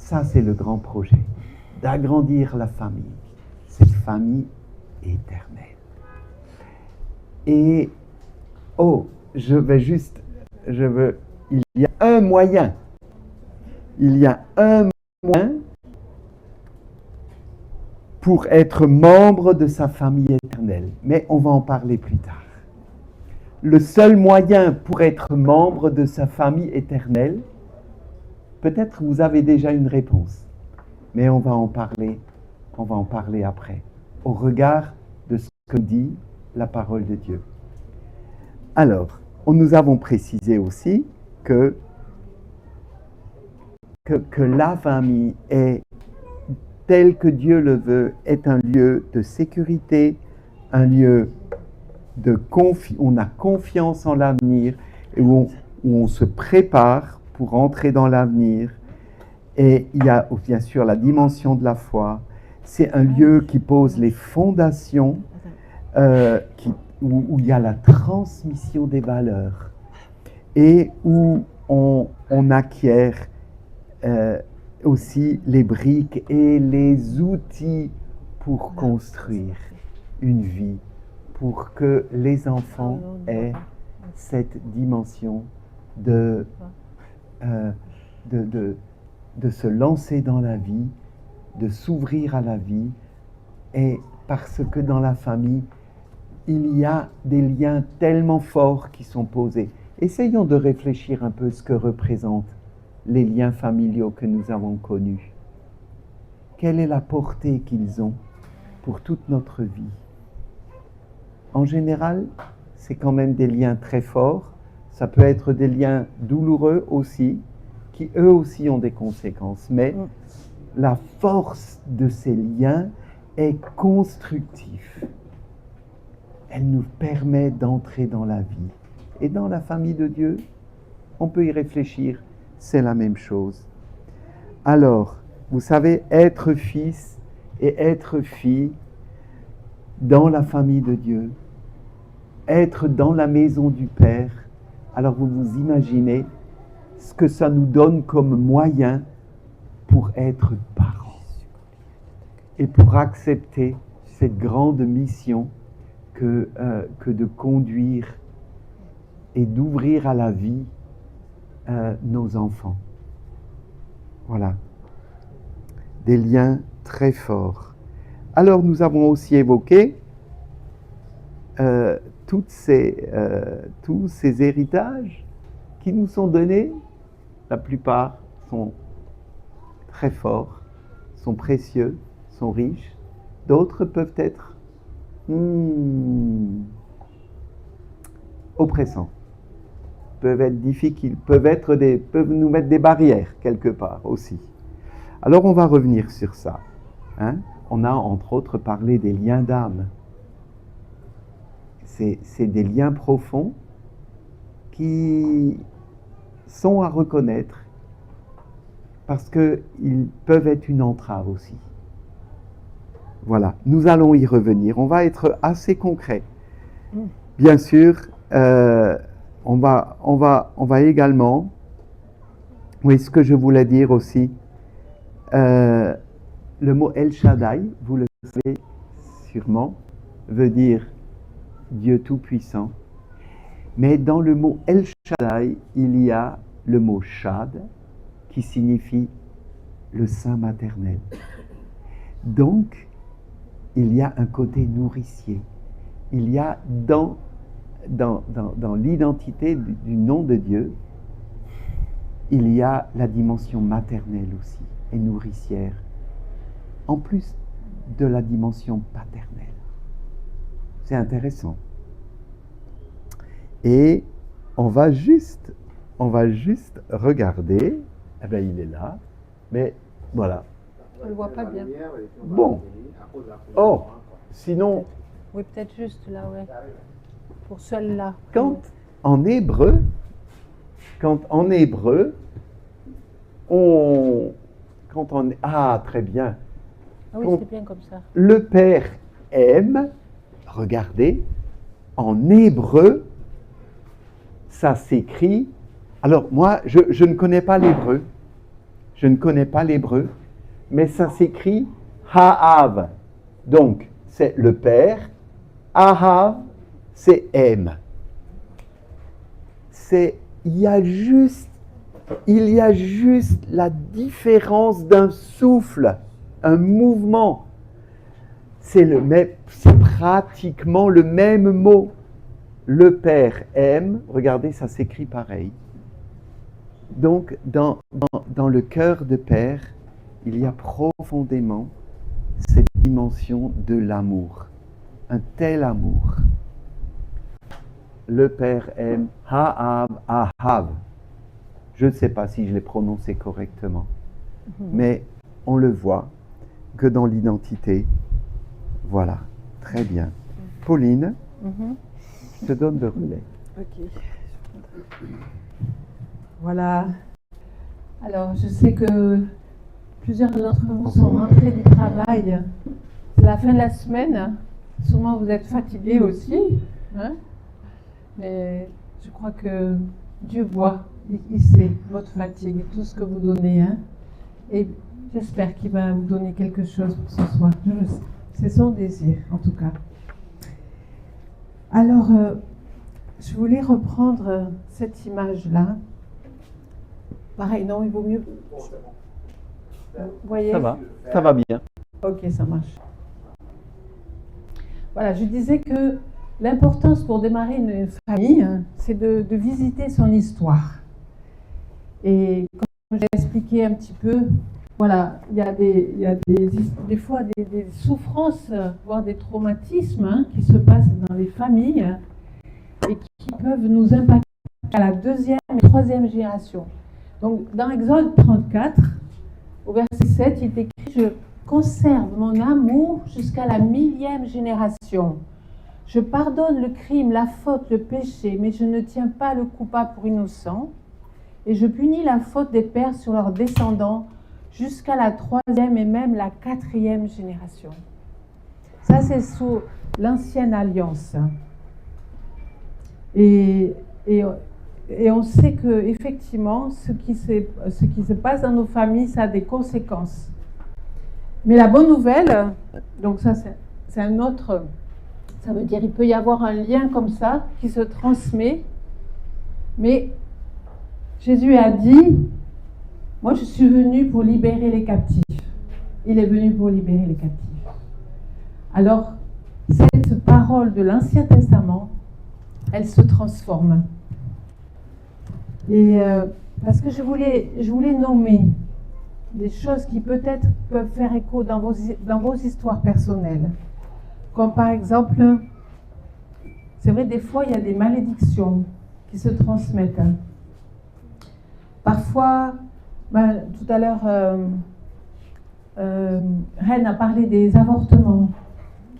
Ça, c'est le grand projet, d'agrandir la famille, cette famille éternelle. Et, il y a un moyen. Il y a un moyen pour être membre de sa famille éternelle. Mais on va en parler plus tard. Le seul moyen pour être membre de sa famille éternelle, peut-être vous avez déjà une réponse, mais on va en parler après, au regard de ce que dit la parole de Dieu. Alors, nous avons précisé aussi que la famille est, tel que Dieu le veut, est un lieu de sécurité, un lieu on a confiance en l'avenir, et où on se prépare pour entrer dans l'avenir. Et il y a bien sûr la dimension de la foi. C'est un lieu qui pose les fondations, où il y a la transmission des valeurs et où on acquiert aussi les briques et les outils pour construire une vie, pour que les enfants aient cette dimension de se lancer dans la vie, de s'ouvrir à la vie, et parce que dans la famille, il y a des liens tellement forts qui sont posés. Essayons de réfléchir un peu ce que représentent les liens familiaux que nous avons connus. Quelle est la portée qu'ils ont pour toute notre vie? En général, c'est quand même des liens très forts. Ça peut être des liens douloureux aussi, qui eux aussi ont des conséquences. Mais la force de ces liens est constructive. Elle nous permet d'entrer dans la vie. Et dans la famille de Dieu, on peut y réfléchir, c'est la même chose. Alors, vous savez, être fils et être fille dans la famille de Dieu, être dans la maison du Père, alors vous vous imaginez ce que ça nous donne comme moyen pour être parents et pour accepter cette grande mission que de conduire et d'ouvrir à la vie nos enfants. Voilà. Des liens très forts. Alors nous avons aussi évoqué tous ces héritages qui nous sont donnés. La plupart sont très forts, sont précieux, sont riches. D'autres peuvent être oppressants, peuvent être difficiles, peuvent nous mettre des barrières quelque part aussi. Alors on va revenir sur ça. On a entre autres parlé des liens d'âme. C'est des liens profonds qui sont à reconnaître parce qu'ils peuvent être une entrave aussi. Voilà, nous allons y revenir. On va être assez concret. Bien sûr, on va également, oui, ce que je voulais dire aussi, le mot El Shaddai, vous le savez sûrement, veut dire Dieu Tout-Puissant. Mais dans le mot El Shaddai, il y a le mot Shad, qui signifie le sein maternel. Donc, il y a un côté nourricier. Il y a dans l'identité du nom de Dieu, il y a la dimension maternelle aussi, et nourricière, en plus de la dimension paternelle. C'est intéressant. Et on va juste regarder. Eh bien, il est là. Mais voilà. On ne le voit pas bien. Bon. Oh, sinon... Oui, peut-être juste là, ouais. Pour celle-là. Quand en hébreu, ah, très bien. Ah oui, c'est bien comme ça. Le Père aime, regardez, en hébreu, ça s'écrit. Alors, moi, je ne connais pas l'hébreu. Je ne connais pas l'hébreu, mais ça s'écrit Ha'av. Donc, c'est le père. Ahav, c'est aime. Il y a juste la différence d'un souffle, un mouvement. C'est pratiquement le même mot. Le père aime, regardez, ça s'écrit pareil. Donc, dans le cœur de père, il y a profondément cette dimension de l'amour. Un tel amour. Le père aime, Ha'av, Ahav. Je ne sais pas si je l'ai prononcé correctement, mais on le voit que dans l'identité. Voilà, très bien. Pauline, je te donne le relais. Ok. Voilà. Alors, je sais que plusieurs d'entre vous sont rentrés du travail. C'est la fin de la semaine. Sûrement, vous êtes fatigués aussi. Hein? Mais je crois que Dieu voit, il sait votre fatigue et tout ce que vous donnez. Hein? Et j'espère qu'il va vous donner quelque chose pour ce soir. Je le sais. C'est son désir, en tout cas. Alors, je voulais reprendre cette image-là. Pareil, non, il vaut mieux. Vous voyez ? Ça va bien. Ok, ça marche. Voilà, je disais que l'importance pour démarrer une famille, c'est de visiter son histoire. Et comme j'ai expliqué un petit peu, voilà, il y a des fois des souffrances, voire des traumatismes qui se passent dans les familles et qui peuvent nous impacter à la 2e et 3e génération. Donc, dans Exode 34, au verset 7, il est écrit « Je conserve mon amour jusqu'à la 1000e génération. Je pardonne le crime, la faute, le péché, mais je ne tiens pas le coupable pour innocent. Et je punis la faute des pères sur leurs descendants jusqu'à la 3e et même la 4e génération. » Ça, c'est sous l'ancienne alliance. Et on sait que effectivement, ce qui se passe dans nos familles, ça a des conséquences. Mais la bonne nouvelle, donc ça c'est un autre, ça veut dire qu'il peut y avoir un lien comme ça qui se transmet. Mais Jésus a dit, moi je suis venu pour libérer les captifs. Il est venu pour libérer les captifs. Alors, cette parole de l'Ancien Testament, elle se transforme. Et parce que je voulais nommer des choses qui peut-être peuvent faire écho dans vos histoires personnelles. Comme par exemple, c'est vrai, des fois, il y a des malédictions qui se transmettent. Parfois, tout à l'heure, Reine a parlé des avortements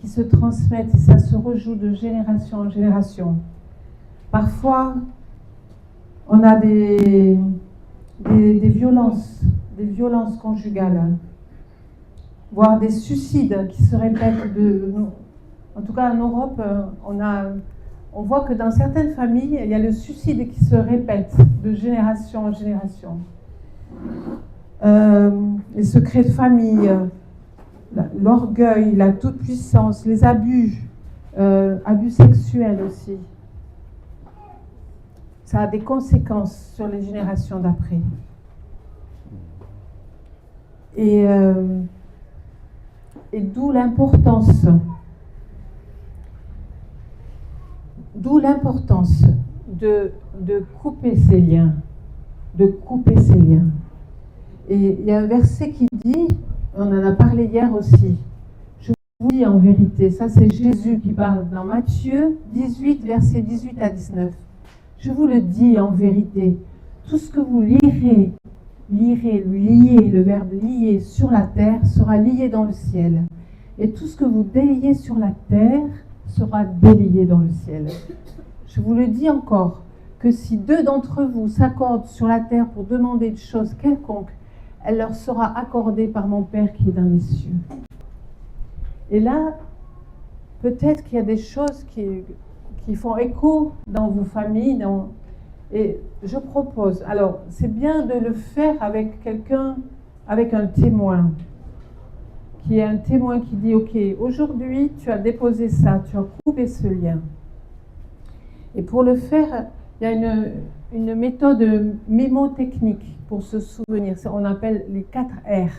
qui se transmettent et ça se rejoue de génération en génération. Parfois, on a des violences conjugales, voire des suicides qui se répètent. En tout cas, en Europe, on voit que dans certaines familles, il y a le suicide qui se répète de génération en génération. Les secrets de famille, l'orgueil, la toute-puissance, les abus sexuels aussi. Ça a des conséquences sur les générations d'après. Et d'où l'importance de couper ces liens. Et il y a un verset qui dit, on en a parlé hier aussi, je vous dis en vérité, ça c'est Jésus qui parle dans Matthieu 18, versets 18 à 19. Je vous le dis en vérité, tout ce que vous liez, le verbe lier sur la terre sera lié dans le ciel. Et tout ce que vous déliez sur la terre sera délié dans le ciel. Je vous le dis encore, que si 2 d'entre vous s'accordent sur la terre pour demander une chose quelconque, elle leur sera accordée par mon Père qui est dans les cieux. Et là, peut-être qu'il y a des choses qui font écho dans vos familles, Et je propose, alors c'est bien de le faire avec quelqu'un, avec un témoin, qui est un témoin qui dit, ok, aujourd'hui tu as déposé ça, tu as coupé ce lien. Et pour le faire, il y a une méthode mémotechnique pour se souvenir. On appelle les 4 R.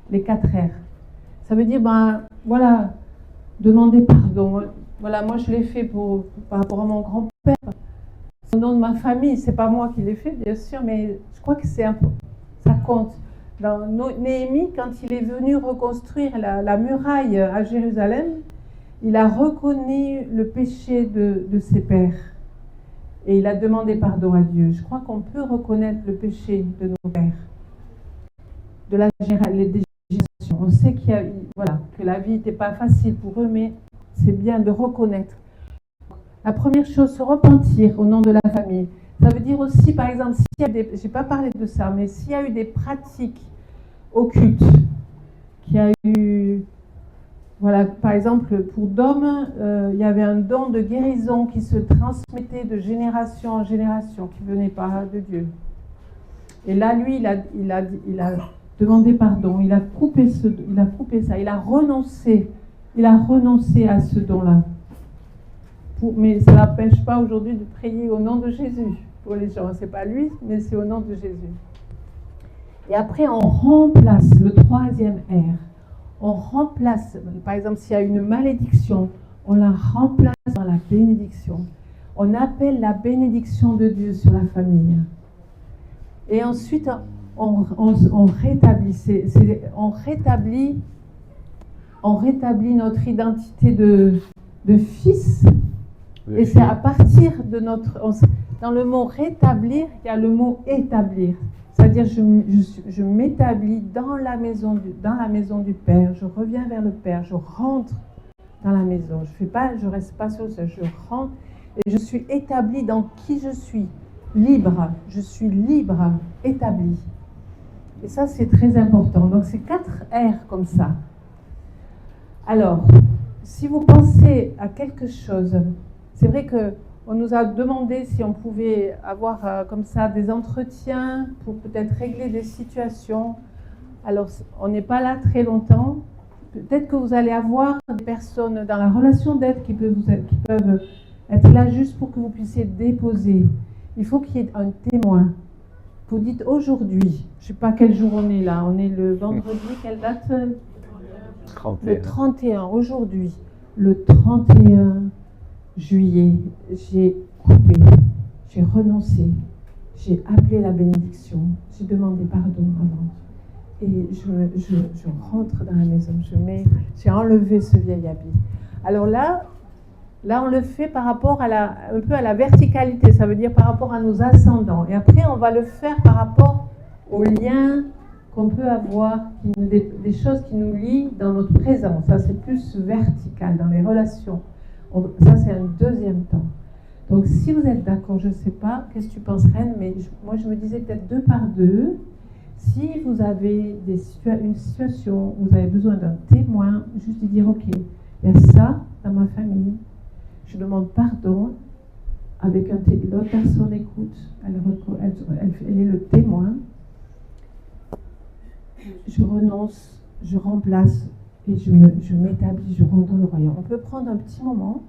Les 4 R. Ça veut dire, ben voilà, demander pardon. Voilà, moi je l'ai fait par rapport à mon grand-père. Au nom de ma famille, c'est pas moi qui l'ai fait, bien sûr, mais je crois que ça compte. Dans Néhémie, quand il est venu reconstruire la muraille à Jérusalem, il a reconnu le péché de ses pères et il a demandé pardon à Dieu. Je crois qu'on peut reconnaître le péché de nos pères, de la génération. On sait que la vie n'était pas facile pour eux, mais c'est bien de reconnaître. La première chose, se repentir au nom de la famille. Ça veut dire aussi, par exemple, je n'ai pas parlé de ça, mais s'il y a eu des pratiques occultes, qu'il y a eu, voilà, par exemple, pour Dom, il y avait un don de guérison qui se transmettait de génération en génération, qui ne venait pas de Dieu. Et là, lui, il a demandé pardon, il a coupé ça, il a renoncé à ce don-là. Mais ça n'empêche pas aujourd'hui de prier au nom de Jésus pour les gens. Ce n'est pas lui, mais c'est au nom de Jésus. Et après, on remplace le 3e R. On remplace, par exemple, s'il y a une malédiction, on la remplace dans la bénédiction. On appelle la bénédiction de Dieu sur la famille. Et ensuite, on rétablit notre identité de fils. Et c'est à partir de dans le mot rétablir, il y a le mot établir. C'est-à-dire, je m'établis dans la maison du Père. Je reviens vers le Père. Je rentre dans la maison. Je reste pas sur ça. Je rentre et je suis établi dans qui je suis. Libre. Je suis libre, établi. Et ça, c'est très important. Donc, c'est 4 R comme ça. Alors, si vous pensez à quelque chose, c'est vrai qu'on nous a demandé si on pouvait avoir comme ça des entretiens pour peut-être régler des situations. Alors, on n'est pas là très longtemps. Peut-être que vous allez avoir des personnes dans la relation d'aide qui peuvent être là juste pour que vous puissiez déposer. Il faut qu'il y ait un témoin. Vous dites aujourd'hui, je ne sais pas quel jour on est là, on est le vendredi, quelle date ? 31. Le 31, aujourd'hui, le 31 juillet, j'ai coupé, j'ai renoncé, j'ai appelé la bénédiction, j'ai demandé pardon avant. Et je rentre dans la maison, j'ai enlevé ce vieil habit. Alors là, on le fait par rapport un peu à la verticalité, ça veut dire par rapport à nos ascendants. Et après, on va le faire par rapport aux liens qu'on peut avoir, des choses qui nous lient dans notre présent. Ça, c'est plus vertical, dans les relations. Ça, c'est un deuxième temps. Donc, si vous êtes d'accord, je ne sais pas, qu'est-ce que tu penses, Reine, mais moi, je me disais peut-être 2 par 2. Si vous avez une situation où vous avez besoin d'un témoin, juste de dire, OK, il y a ça dans ma famille, je demande pardon, l'autre personne écoute, elle est le témoin, je renonce, je remplace et je m'établis, je rentre dans le royaume. On peut prendre un petit moment,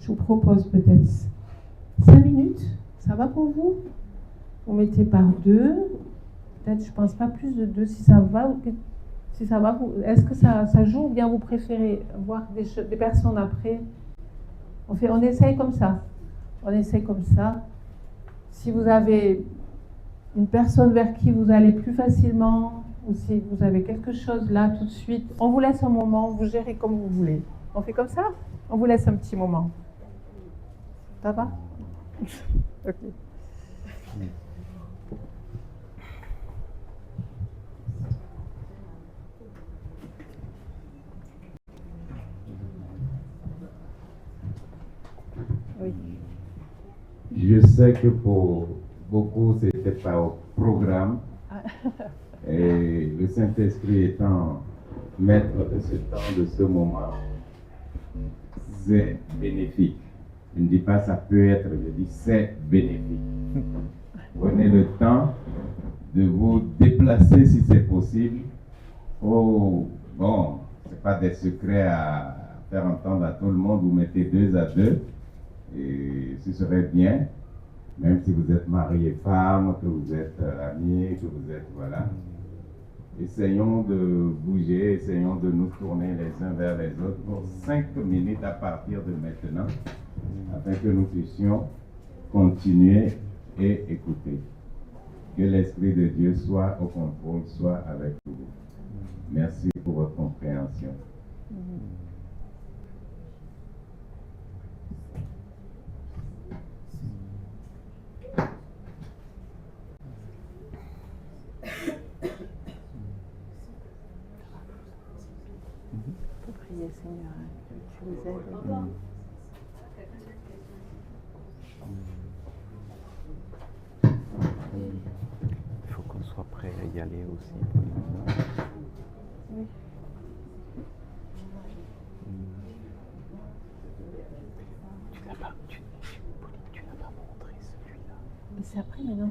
je vous propose peut-être 5 minutes, ça va pour vous? Vous mettez par 2, peut-être je ne pense pas plus de 2, si ça va, est-ce que ça joue ou bien vous préférez voir des personnes après? On essaye comme ça. Si vous avez une personne vers qui vous allez plus facilement, ou si vous avez quelque chose là tout de suite, on vous laisse un moment, vous gérez comme vous voulez. On fait comme ça? On vous laisse un petit moment. Ça va? Ok. Oui. Je sais que pour beaucoup, c'était pas au programme. Et le Saint-Esprit étant maître de ce temps, de ce moment, c'est bénéfique. Je ne dis pas ça peut être, je dis c'est bénéfique. Prenez le temps de vous déplacer si c'est possible. Oh, bon, c'est pas des secrets à faire entendre à tout le monde. Vous mettez 2 à 2 et ce serait bien, même si vous êtes mari et femme, que vous êtes amis, que vous êtes, voilà. Essayons de bouger, essayons de nous tourner les uns vers les autres pour 5 minutes à partir de maintenant, afin que nous puissions continuer et écouter. Que l'Esprit de Dieu soit au contrôle, soit avec vous. Merci pour votre compréhension. On peut prier, Seigneur, que tu nous aides. Il faut qu'on soit prêt à y aller aussi. Oui. Tu n'as pas montré celui-là. Mais c'est après maintenant.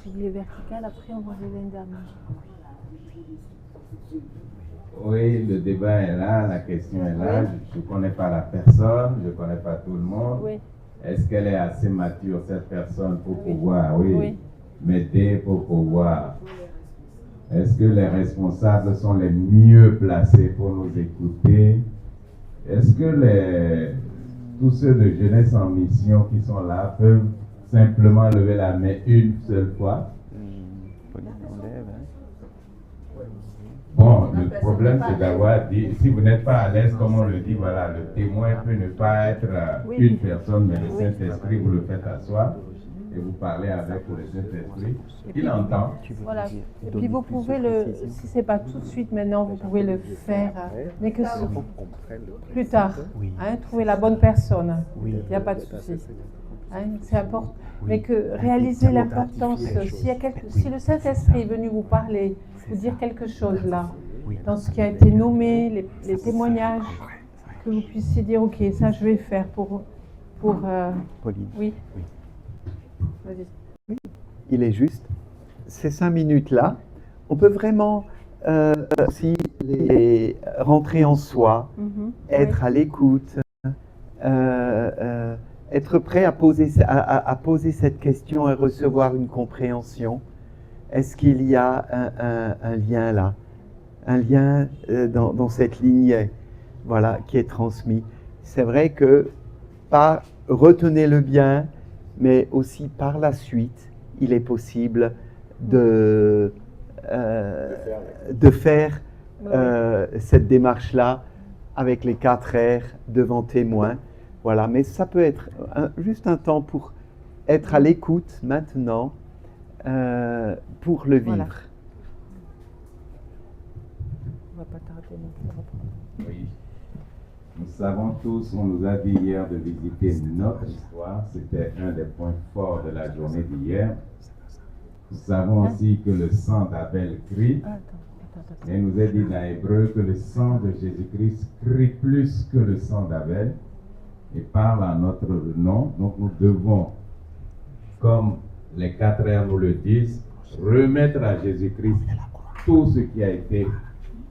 J'ai dit les verticales, après on voit les lignes dernières. Oui, le débat est là, la question est là. Je ne connais pas la personne, je ne connais pas tout le monde. Oui. Est-ce qu'elle est assez mature, cette personne, pour Oui. pouvoir, Oui. m'aider, pour pouvoir... Est-ce que les responsables sont les mieux placés pour nous écouter? Est-ce que tous ceux de jeunesse en mission qui sont là peuvent simplement lever la main une seule fois? Bon, le problème c'est d'avoir dit, si vous n'êtes pas à l'aise, comme on le dit, voilà, le témoin peut ne pas être une personne, mais le Saint-Esprit, vous le faites asseoir et vous parlez avec le Saint-Esprit. Il entend. Voilà. Et puis vous pouvez si c'est pas tout de suite maintenant, vous pouvez le faire, mais que plus tard, hein, trouver la bonne personne. Il n'y a pas de souci. Hein, c'est important. Mais que réaliser l'importance, si le Saint-Esprit est venu vous parler, vous dire quelque chose là, dans ce qui a été nommé, les témoignages, que vous puissiez dire, ok, ça je vais faire pour Pauline. Oui. Vas-y. Oui, il est juste. Ces 5 minutes-là, on peut vraiment aussi rentrer en soi, être à l'écoute, être prêt à poser cette question et recevoir une compréhension. Est-ce qu'il y a un lien là? Un lien dans cette ligne voilà, qui est transmis. C'est vrai que retenez-le bien, mais aussi par la suite, il est possible de faire cette démarche-là avec les 4 R devant témoin. Voilà, mais ça peut être juste un temps pour être à l'écoute maintenant pour le vivre. Voilà. On va pas tarder non plus. Oui. Nous savons tous, on nous a dit hier de visiter notre histoire. C'était un des points forts de la journée d'hier. Nous savons aussi que le sang d'Abel crie. Et il nous est dit dans Hébreu que le sang de Jésus-Christ crie plus que le sang d'Abel et parle en notre nom. Donc nous devons, comme les 4 R nous le disent, remettre à Jésus-Christ tout ce qui a été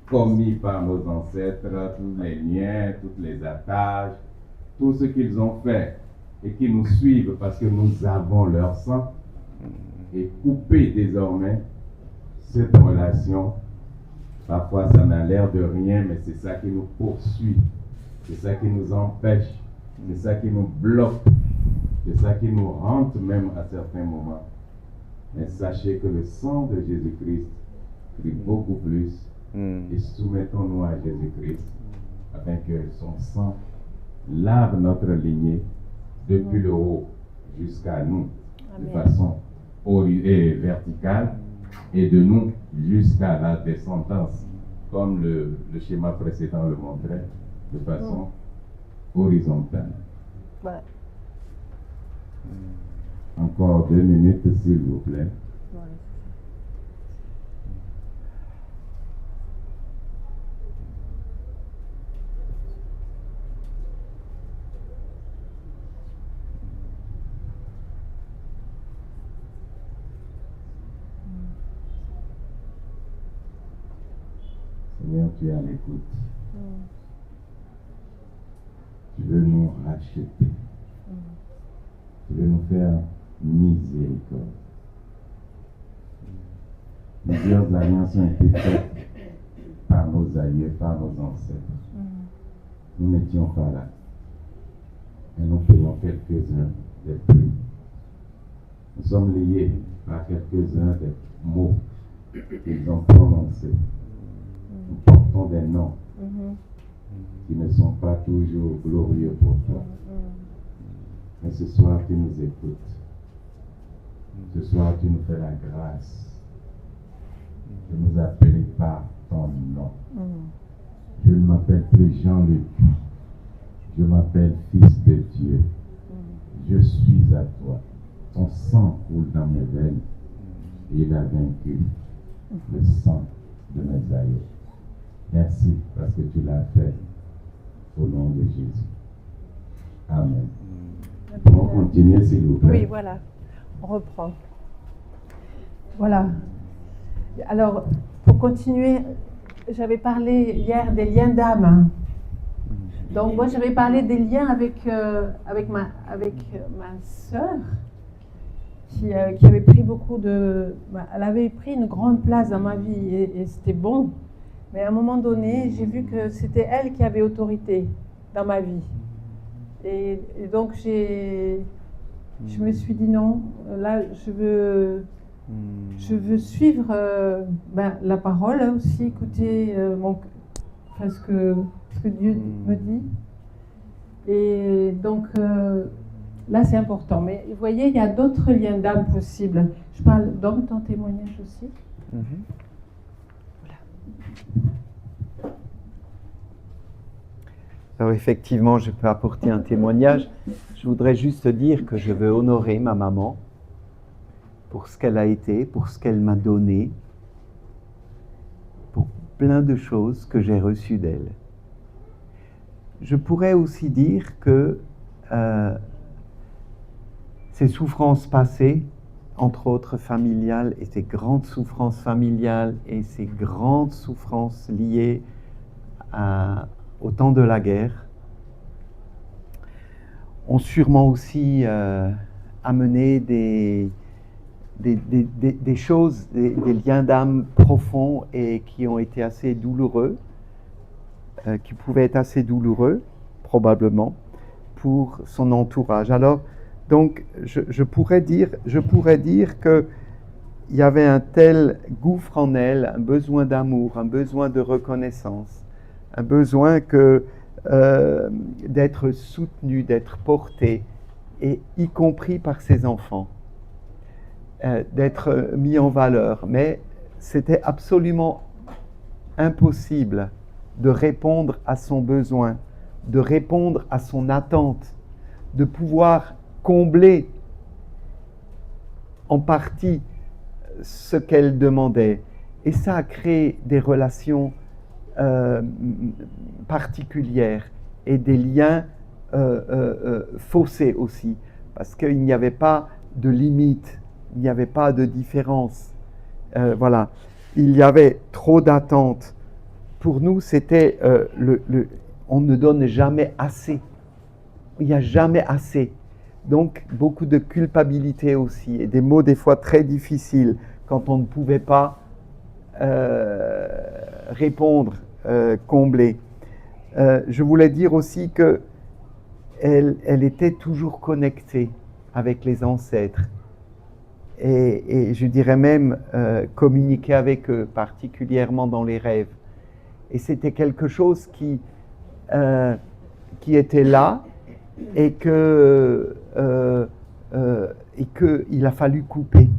commis par nos ancêtres, tous les liens, toutes les attaches, tout ce qu'ils ont fait et qui nous suivent parce que nous avons leur sang, et couper désormais cette relation. Parfois ça n'a l'air de rien, mais c'est ça qui nous poursuit, c'est ça qui nous empêche, c'est ça qui nous bloque, c'est ça qui nous hante même à certains moments. Mais sachez que le sang de Jésus-Christ crie beaucoup plus. Et soumettons-nous à Jésus-Christ afin que son sang lave notre lignée depuis le haut jusqu'à nous. Amen. De façon verticale et de nous jusqu'à la descendance, comme le schéma précédent le montrait, de façon horizontale. Ouais. Encore 2 minutes s'il vous plaît. Ouais. Seigneur, tu es à l'écoute. Tu veux nous racheter. Tu veux nous faire miséricorde. Plusieurs alliances ont été faites par nos aïeux, par nos ancêtres. Nous n'étions pas là. Et nous payons quelques-uns des prix. Nous sommes liés par quelques-uns des mots qu'ils ont prononcés. Nous portons des noms qui ne sont pas toujours glorieux pour toi. Mais ce soir, tu nous écoutes. Ce soir, tu nous fais la grâce de nous appeler par ton nom. Je ne m'appelle plus Jean-Luc. Je m'appelle Fils de Dieu. Je suis à toi. Ton sang coule dans mes veines et il a vaincu le sang de mes aïeux. Merci parce que tu l'as fait au nom de Jésus. Amen. On va continuer s'il vous plaît. Oui, voilà. On reprend. Voilà. Alors, pour continuer, j'avais parlé hier des liens d'âme. Donc, moi, j'avais parlé des liens avec ma sœur, qui avait pris elle avait pris une grande place dans ma vie et c'était bon. Mais à un moment donné, j'ai vu que c'était elle qui avait autorité dans ma vie. Et donc, je me suis dit non, là, je veux suivre la parole, aussi écouter ce que Dieu me dit. Et donc, là, c'est important. Mais vous voyez, il y a d'autres liens d'âme possibles. Je parle dans ton témoignage aussi. Alors effectivement, je peux apporter un témoignage. Je voudrais juste dire que je veux honorer ma maman pour ce qu'elle a été, pour ce qu'elle m'a donné, pour plein de choses que j'ai reçues d'elle. Je pourrais aussi dire que ces souffrances passées, entre autres familiales, et ces grandes souffrances familiales et ces grandes souffrances liées au temps de la guerre, ont sûrement aussi amené des choses, des liens d'âme profonds et qui ont été assez douloureux, qui pouvaient être assez douloureux, probablement, pour son entourage. Alors, donc, je pourrais dire qu'il y avait un tel gouffre en elle, un besoin d'amour, un besoin de reconnaissance, un besoin d'être soutenue, d'être portée, et y compris par ses enfants, d'être mis en valeur. Mais c'était absolument impossible de répondre à son besoin, de répondre à son attente, de pouvoir combler en partie ce qu'elle demandait. Et ça a créé des relations particulières et des liens faussés aussi, parce qu'il n'y avait pas de limite, il n'y avait pas de différence. Voilà, il y avait trop d'attentes. Pour nous, c'était on ne donne jamais assez. Il n'y a jamais assez. Donc, beaucoup de culpabilité aussi, et des mots des fois très difficiles quand on ne pouvait pas répondre, combler. Je voulais dire aussi que elle était toujours connectée avec les ancêtres et je dirais même communiquer avec eux, particulièrement dans les rêves. Et c'était quelque chose qui était là et qu'il a fallu couper.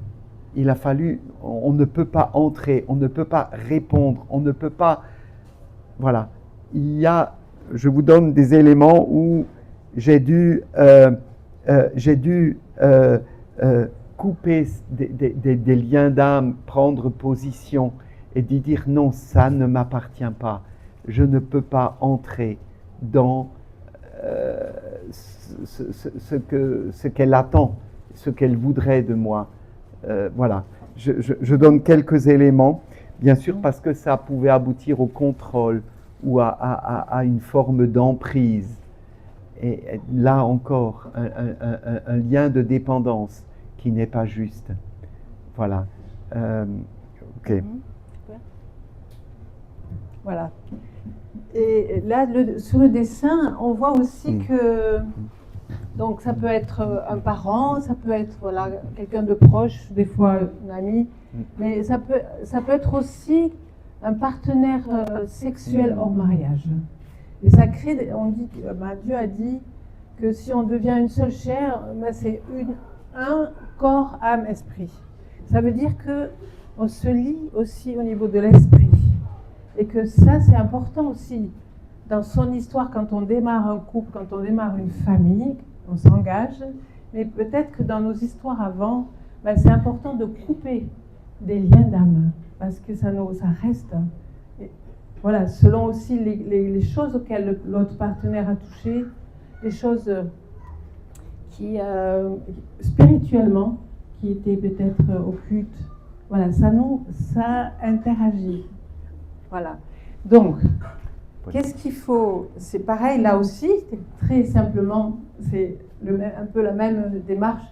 On ne peut pas entrer, on ne peut pas répondre, on ne peut pas... Voilà. Je vous donne des éléments où j'ai dû couper des liens d'âme, prendre position et dire non, ça ne m'appartient pas. Je ne peux pas entrer dans ce qu'elle attend, ce qu'elle voudrait de moi. Voilà. Je donne quelques éléments, Bien sûr, parce que ça pouvait aboutir au contrôle ou à une forme d'emprise. Et là encore, un lien de dépendance qui n'est pas juste. Voilà. Ok. Voilà. Et là, sur le dessin, on voit aussi que donc ça peut être un parent, ça peut être voilà, quelqu'un de proche, des fois un ami, mais ça peut être aussi un partenaire sexuel hors mariage. Et ça crée, on dit, Dieu a dit que si on devient une seule chair, c'est un corps, âme, esprit. Ça veut dire que on se lie aussi au niveau de l'esprit. Et que ça, c'est important aussi. Dans son histoire, quand on démarre un couple, quand on démarre une famille, on s'engage. Mais peut-être que dans nos histoires avant, c'est important de couper des liens d'âme. Parce que ça reste. Et voilà, selon aussi les choses auxquelles l'autre partenaire a touché, les choses qui, spirituellement, qui étaient peut-être occultes. Voilà, ça interagit. Voilà. Donc, qu'est-ce qu'il faut? C'est pareil là aussi, très simplement, c'est un peu la même démarche.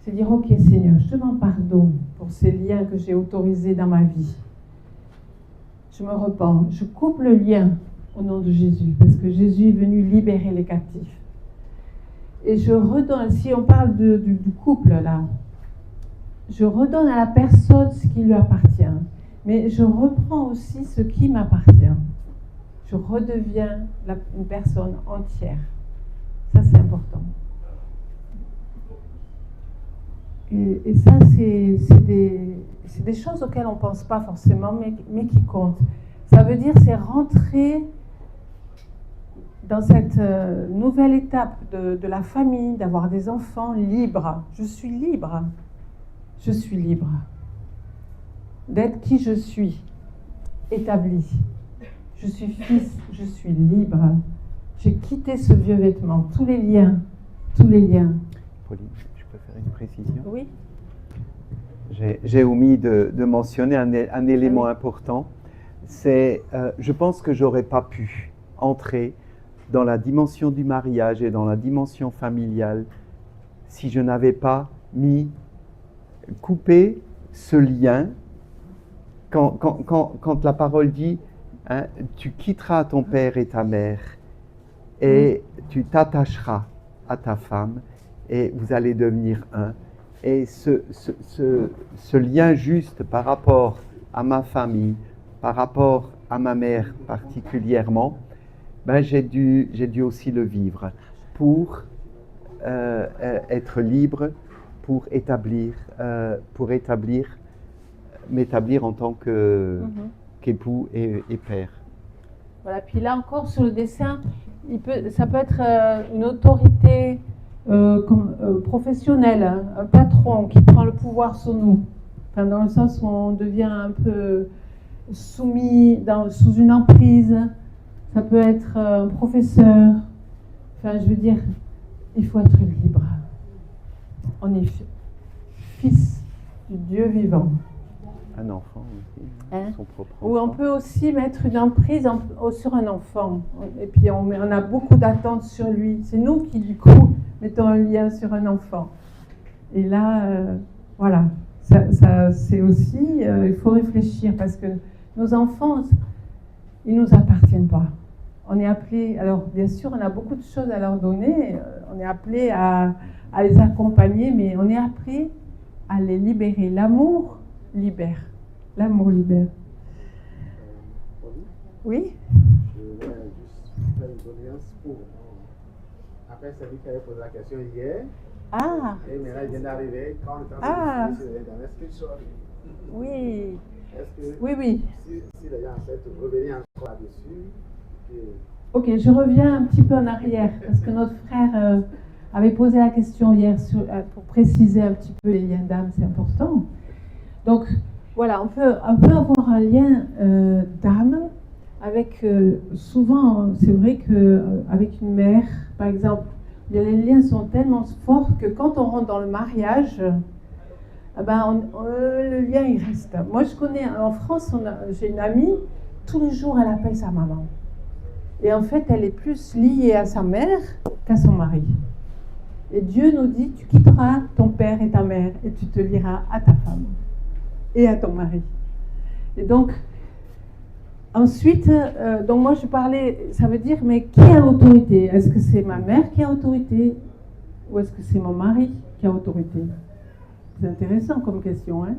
C'est dire, ok Seigneur, je te demande pardon pour ces liens que j'ai autorisés dans ma vie. Je me repens, je coupe le lien au nom de Jésus, parce que Jésus est venu libérer les captifs. Et je redonne, si on parle du couple là, je redonne à la personne ce qui lui appartient. Mais je reprends aussi ce qui m'appartient. Je redeviens une personne entière. Ça, c'est important. Et ça, c'est des choses auxquelles on ne pense pas forcément, mais qui comptent. Ça veut dire, c'est rentrer dans cette nouvelle étape de la famille, d'avoir des enfants libres. Je suis libre. Je suis libre. D'être qui je suis, établi. Je suis fils, je suis libre. J'ai quitté ce vieux vêtement, tous les liens. Pauline, je peux faire une précision? Oui. J'ai omis de mentionner un élément important. C'est, je pense que j'aurais pas pu entrer dans la dimension du mariage et dans la dimension familiale si je n'avais pas coupé ce lien. Quand la parole dit, hein, tu quitteras ton père et ta mère et tu t'attacheras à ta femme et vous allez devenir un. Et ce lien juste par rapport à ma famille, par rapport à ma mère particulièrement, j'ai dû aussi le vivre pour être libre, pour m'établir en tant qu'époux et père. Voilà, puis là encore sur le dessin, ça peut être une autorité professionnelle, hein, un patron qui prend le pouvoir sur nous, enfin, dans le sens où on devient un peu soumis sous une emprise. Ça peut être un professeur. Enfin, je veux dire, il faut être libre. On est fils du Dieu vivant. Un enfant aussi, hein? Son propre enfant. Ou on peut aussi mettre une emprise sur un enfant. Et puis on a beaucoup d'attentes sur lui. C'est nous qui, du coup, mettons un lien sur un enfant. Et là, voilà. Ça, c'est aussi, il faut réfléchir parce que nos enfants, ils ne nous appartiennent pas. On est appelé, alors bien sûr, on a beaucoup de choses à leur donner. On est appelé à les accompagner, mais on est appelé à les libérer. L'amour libère. L'amour libère. Oui? Je voulais juste faire une doléance pour. Après, c'est lui qui avait posé la question hier. Ah! Et maintenant, il vient d'arriver. Quand on est en Ah! train de dans l'inscription. Oui. Est-ce que. Oui. Si les gens acceptent de revenir encore là-dessus. Ok, je reviens un petit peu en arrière parce que notre frère avait posé la question hier pour préciser un petit peu les liens d'âme, c'est important. Donc, voilà, on peut avoir un lien d'âme avec, souvent, c'est vrai qu'avec une mère, par exemple, les liens sont tellement forts que quand on rentre dans le mariage, le lien il reste. Moi je connais, en France, j'ai une amie, tous les jours elle appelle sa maman. Et en fait elle est plus liée à sa mère qu'à son mari. Et Dieu nous dit, tu quitteras ton père et ta mère et tu te lieras à ta femme et à ton mari. Et donc, ensuite, donc moi je parlais, ça veut dire, mais qui a autorité? Est-ce que c'est ma mère qui a autorité ou est-ce que c'est mon mari qui a autorité? C'est intéressant comme question, hein?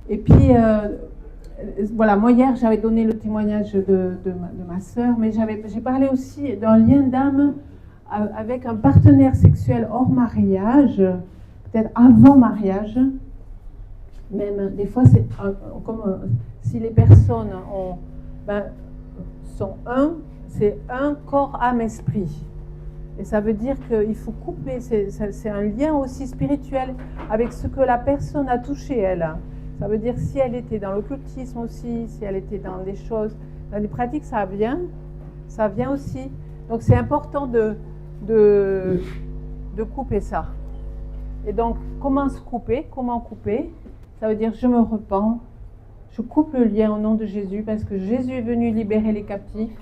Et puis, voilà, moi hier j'avais donné le témoignage de ma sœur, mais j'ai parlé aussi d'un lien d'âme avec un partenaire sexuel hors mariage, peut-être avant mariage. Même des fois, c'est comme si les personnes sont c'est un corps, âme, esprit. Et ça veut dire qu'il faut couper, c'est un lien aussi spirituel avec ce que la personne a touché, elle. Ça veut dire si elle était dans l'occultisme aussi, si elle était dans des choses, dans les pratiques, ça vient aussi. Donc c'est important de couper ça. Et donc, comment couper? Ça veut dire je me repens, je coupe le lien au nom de Jésus parce que Jésus est venu libérer les captifs.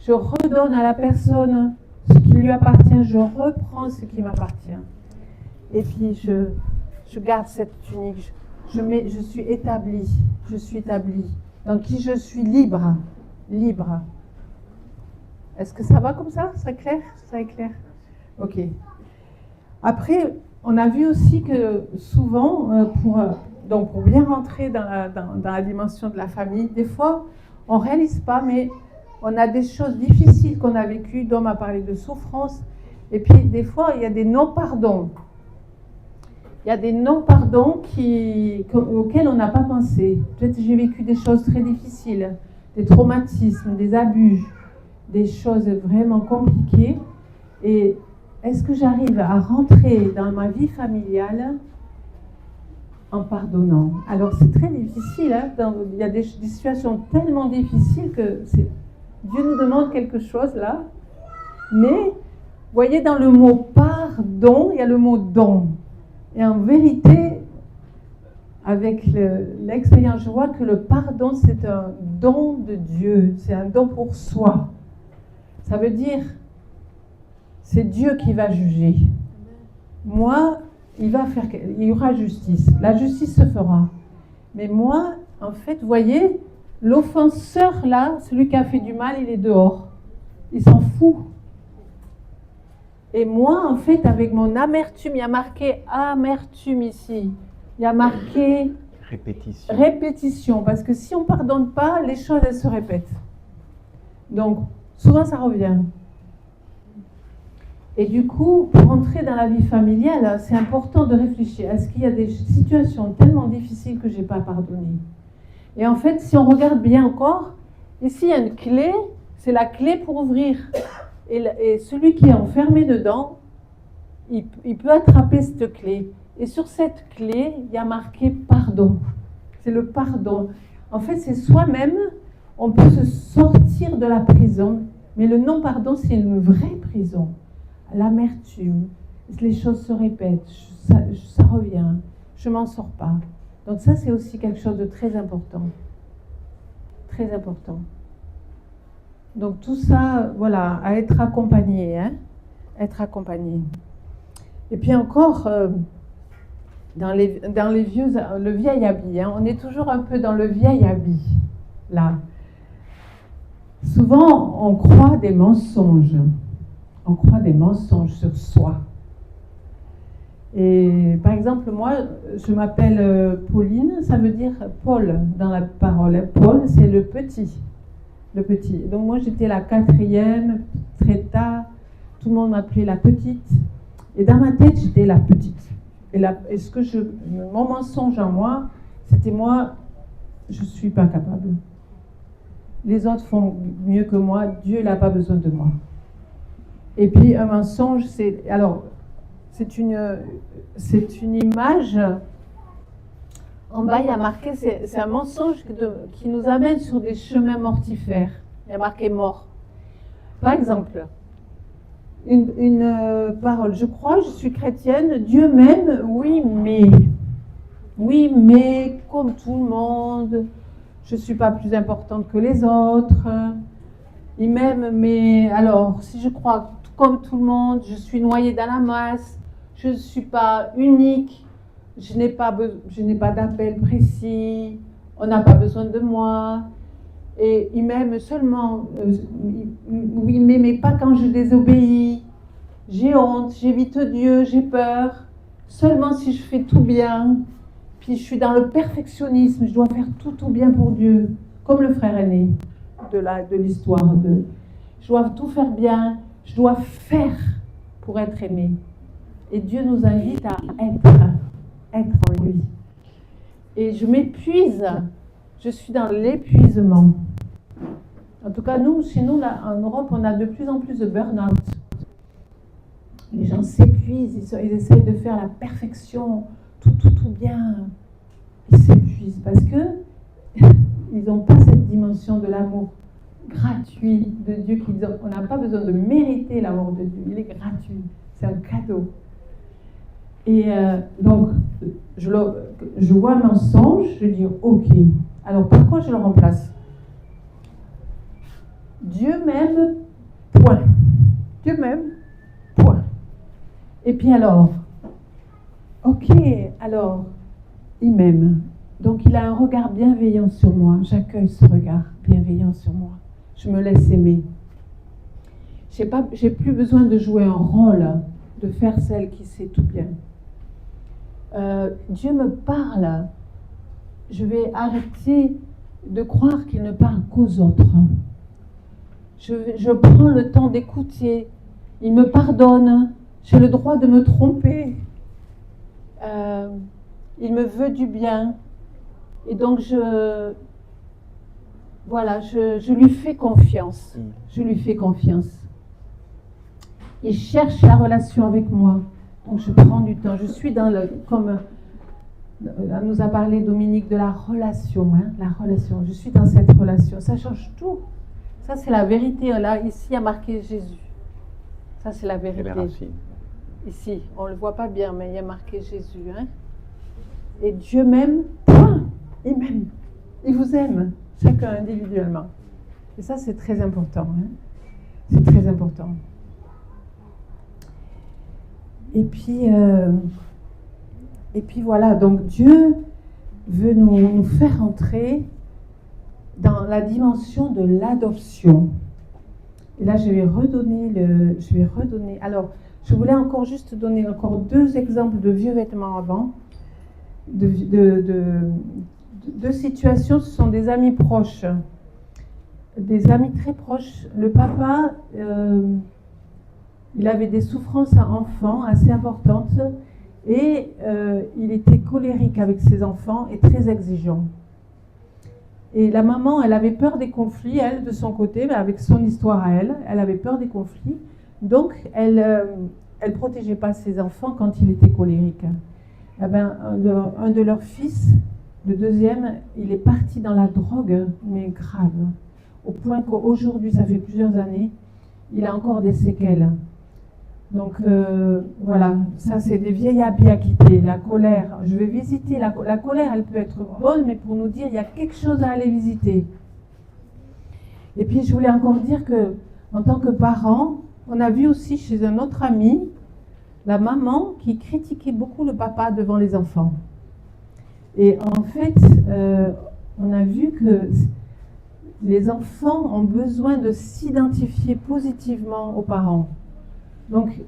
Je redonne à la personne ce qui lui appartient, je reprends ce qui m'appartient. Et puis je garde cette tunique, je suis établie dans qui je suis libre. Est-ce que ça va comme ça? Ça est clair? Ça est clair? Ok. Après, on a vu aussi que souvent, pour bien rentrer dans la dimension de la famille, des fois, on ne réalise pas, mais on a des choses difficiles qu'on a vécues. Dom a parlé de souffrance. Et puis, des fois, il y a des non-pardons. Il y a des non-pardons auxquels on n'a pas pensé. Peut-être que j'ai vécu des choses très difficiles, des traumatismes, des abus, des choses vraiment compliquées. Et est-ce que j'arrive à rentrer dans ma vie familiale en pardonnant? Alors c'est très difficile, hein, il y a des situations tellement difficiles que Dieu nous demande quelque chose là. Mais, voyez, dans le mot pardon, il y a le mot don. Et en vérité, avec l'expérience, je vois que le pardon, c'est un don de Dieu, c'est un don pour soi. Ça veut dire, c'est Dieu qui va juger. Moi, il y aura justice. La justice se fera. Mais moi, en fait, vous voyez, l'offenseur là, celui qui a fait du mal, il est dehors. Il s'en fout. Et moi, en fait, avec mon amertume, il y a marqué amertume ici. Il y a marqué répétition. Parce que si on ne pardonne pas, les choses, elles se répètent. Donc, souvent, ça revient. Et du coup, pour entrer dans la vie familiale, c'est important de réfléchir. Est-ce qu'il y a des situations tellement difficiles que je n'ai pas pardonné? Et en fait, si on regarde bien encore, ici, il y a une clé. C'est la clé pour ouvrir. Et celui qui est enfermé dedans, il peut attraper cette clé. Et sur cette clé, il y a marqué pardon. C'est le pardon. En fait, c'est soi-même, on peut se sortir de la prison. Mais le non-pardon, c'est une vraie prison. L'amertume, les choses se répètent, ça revient, je ne m'en sors pas. Donc ça, c'est aussi quelque chose de très important. Très important. Donc tout ça, voilà, à être accompagné, hein, être accompagné. Et puis encore, le vieil habit, hein, on est toujours un peu dans le vieil habit, là. Souvent, on croit des mensonges. On croit des mensonges sur soi. Et par exemple, moi, je m'appelle Pauline, ça veut dire Paul dans la parole. Paul, c'est le petit. Le petit. Donc moi, j'étais la 4e, très tard. Tout le monde m'appelait la petite. Et dans ma tête, j'étais la petite. Et mon mensonge en moi, c'était moi, je ne suis pas capable. Les autres font mieux que moi, Dieu n'a pas besoin de moi. Et puis un mensonge, c'est une image. En bas, il y a marqué, c'est un mensonge qui nous amène sur des chemins mortifères. Il y a marqué mort. Par exemple, une parole. Je crois, je suis chrétienne, Dieu m'aime, oui, mais. oui, mais comme tout le monde, je ne suis pas plus importante que les autres. Il m'aime, mais alors, si je crois comme tout le monde, je suis noyée dans la masse, je ne suis pas unique, je n'ai pas d'appel précis, on n'a pas besoin de moi. Et il m'aime seulement, il m'aimait pas quand je désobéis. J'ai honte, j'évite Dieu, j'ai peur. Seulement si je fais tout bien, puis je suis dans le perfectionnisme, je dois faire tout bien pour Dieu, comme le frère aîné de l'histoire. Je dois tout faire bien, je dois faire pour être aimé. Et Dieu nous invite à être en lui. Et je m'épuise, je suis dans l'épuisement. En tout cas, chez nous, là, en Europe, on a de plus en plus de burn-out. Les gens s'épuisent, ils essayent de faire la perfection, tout bien. Ils s'épuisent parce que ils n'ont pas cette dimension de l'amour gratuit de Dieu. On n'a pas besoin de mériter l'amour de Dieu, il est gratuit, c'est un cadeau. Et donc, je vois un mensonge, je dis ok, alors par quoi je le remplace? Dieu m'aime, point. Dieu m'aime, point. Et puis alors, ok, alors, il m'aime. Donc il a un regard bienveillant sur moi. J'accueille ce regard bienveillant sur moi. Je me laisse aimer. J'ai plus besoin de jouer un rôle, de faire celle qui sait tout bien. Dieu me parle. Je vais arrêter de croire qu'il ne parle qu'aux autres. Je prends le temps d'écouter. Il me pardonne. J'ai le droit de me tromper. Il me veut du bien. Et donc, je lui fais confiance. Je lui fais confiance. Il cherche la relation avec moi. Donc, je prends du temps. Je suis comme nous a parlé Dominique de la relation. La relation. Je suis dans cette relation. Ça change tout. Ça, c'est la vérité. Là, ici, il y a marqué Jésus. Ça, c'est la vérité. Et les racines. Ici, on ne le voit pas bien, mais il y a marqué Jésus. Et Dieu m'aime, point. Il m'aime. Il vous aime, chacun individuellement. Et ça, c'est très important. C'est très important. Et puis voilà, donc Dieu veut nous faire entrer dans la dimension de l'adoption. Et là, je vais redonner. Alors, je voulais encore juste donner encore 2 exemples de vieux vêtements avant. Deux situations, ce sont des amis proches. Des amis très proches. Le papa, il avait des souffrances à enfants assez importantes et il était colérique avec ses enfants et très exigeant. Et la maman, elle avait peur des conflits, elle, de son côté, mais avec son histoire à elle, elle avait peur des conflits. Donc, elle protégeait pas ses enfants quand il était colérique. Eh ben, un de leurs fils, le deuxième, il est parti dans la drogue, mais grave. Au point qu'aujourd'hui, ça fait plusieurs années, il a encore des séquelles. Donc, voilà, ça c'est des vieilles habits à quitter, la colère. Je vais visiter, la colère, elle peut être bonne, mais pour nous dire, il y a quelque chose à aller visiter. Et puis, je voulais encore dire que, en tant que parents, on a vu aussi chez un autre ami, la maman qui critiquait beaucoup le papa devant les enfants. Et en fait, on a vu que les enfants ont besoin de s'identifier positivement aux parents. Donc,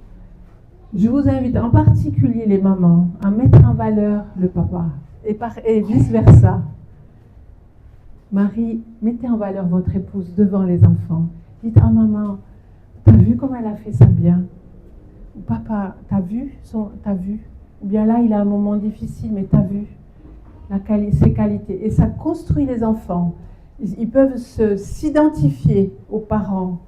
je vous invite en particulier les mamans à mettre en valeur le papa et vice-versa. Marie, mettez en valeur votre épouse devant les enfants. Dites à maman, t'as vu comment elle a fait ça bien? Ou papa, t'as vu? Ou bien là, il a un moment difficile, mais t'as vu ses qualités. Et ça construit les enfants. Ils peuvent s'identifier aux parents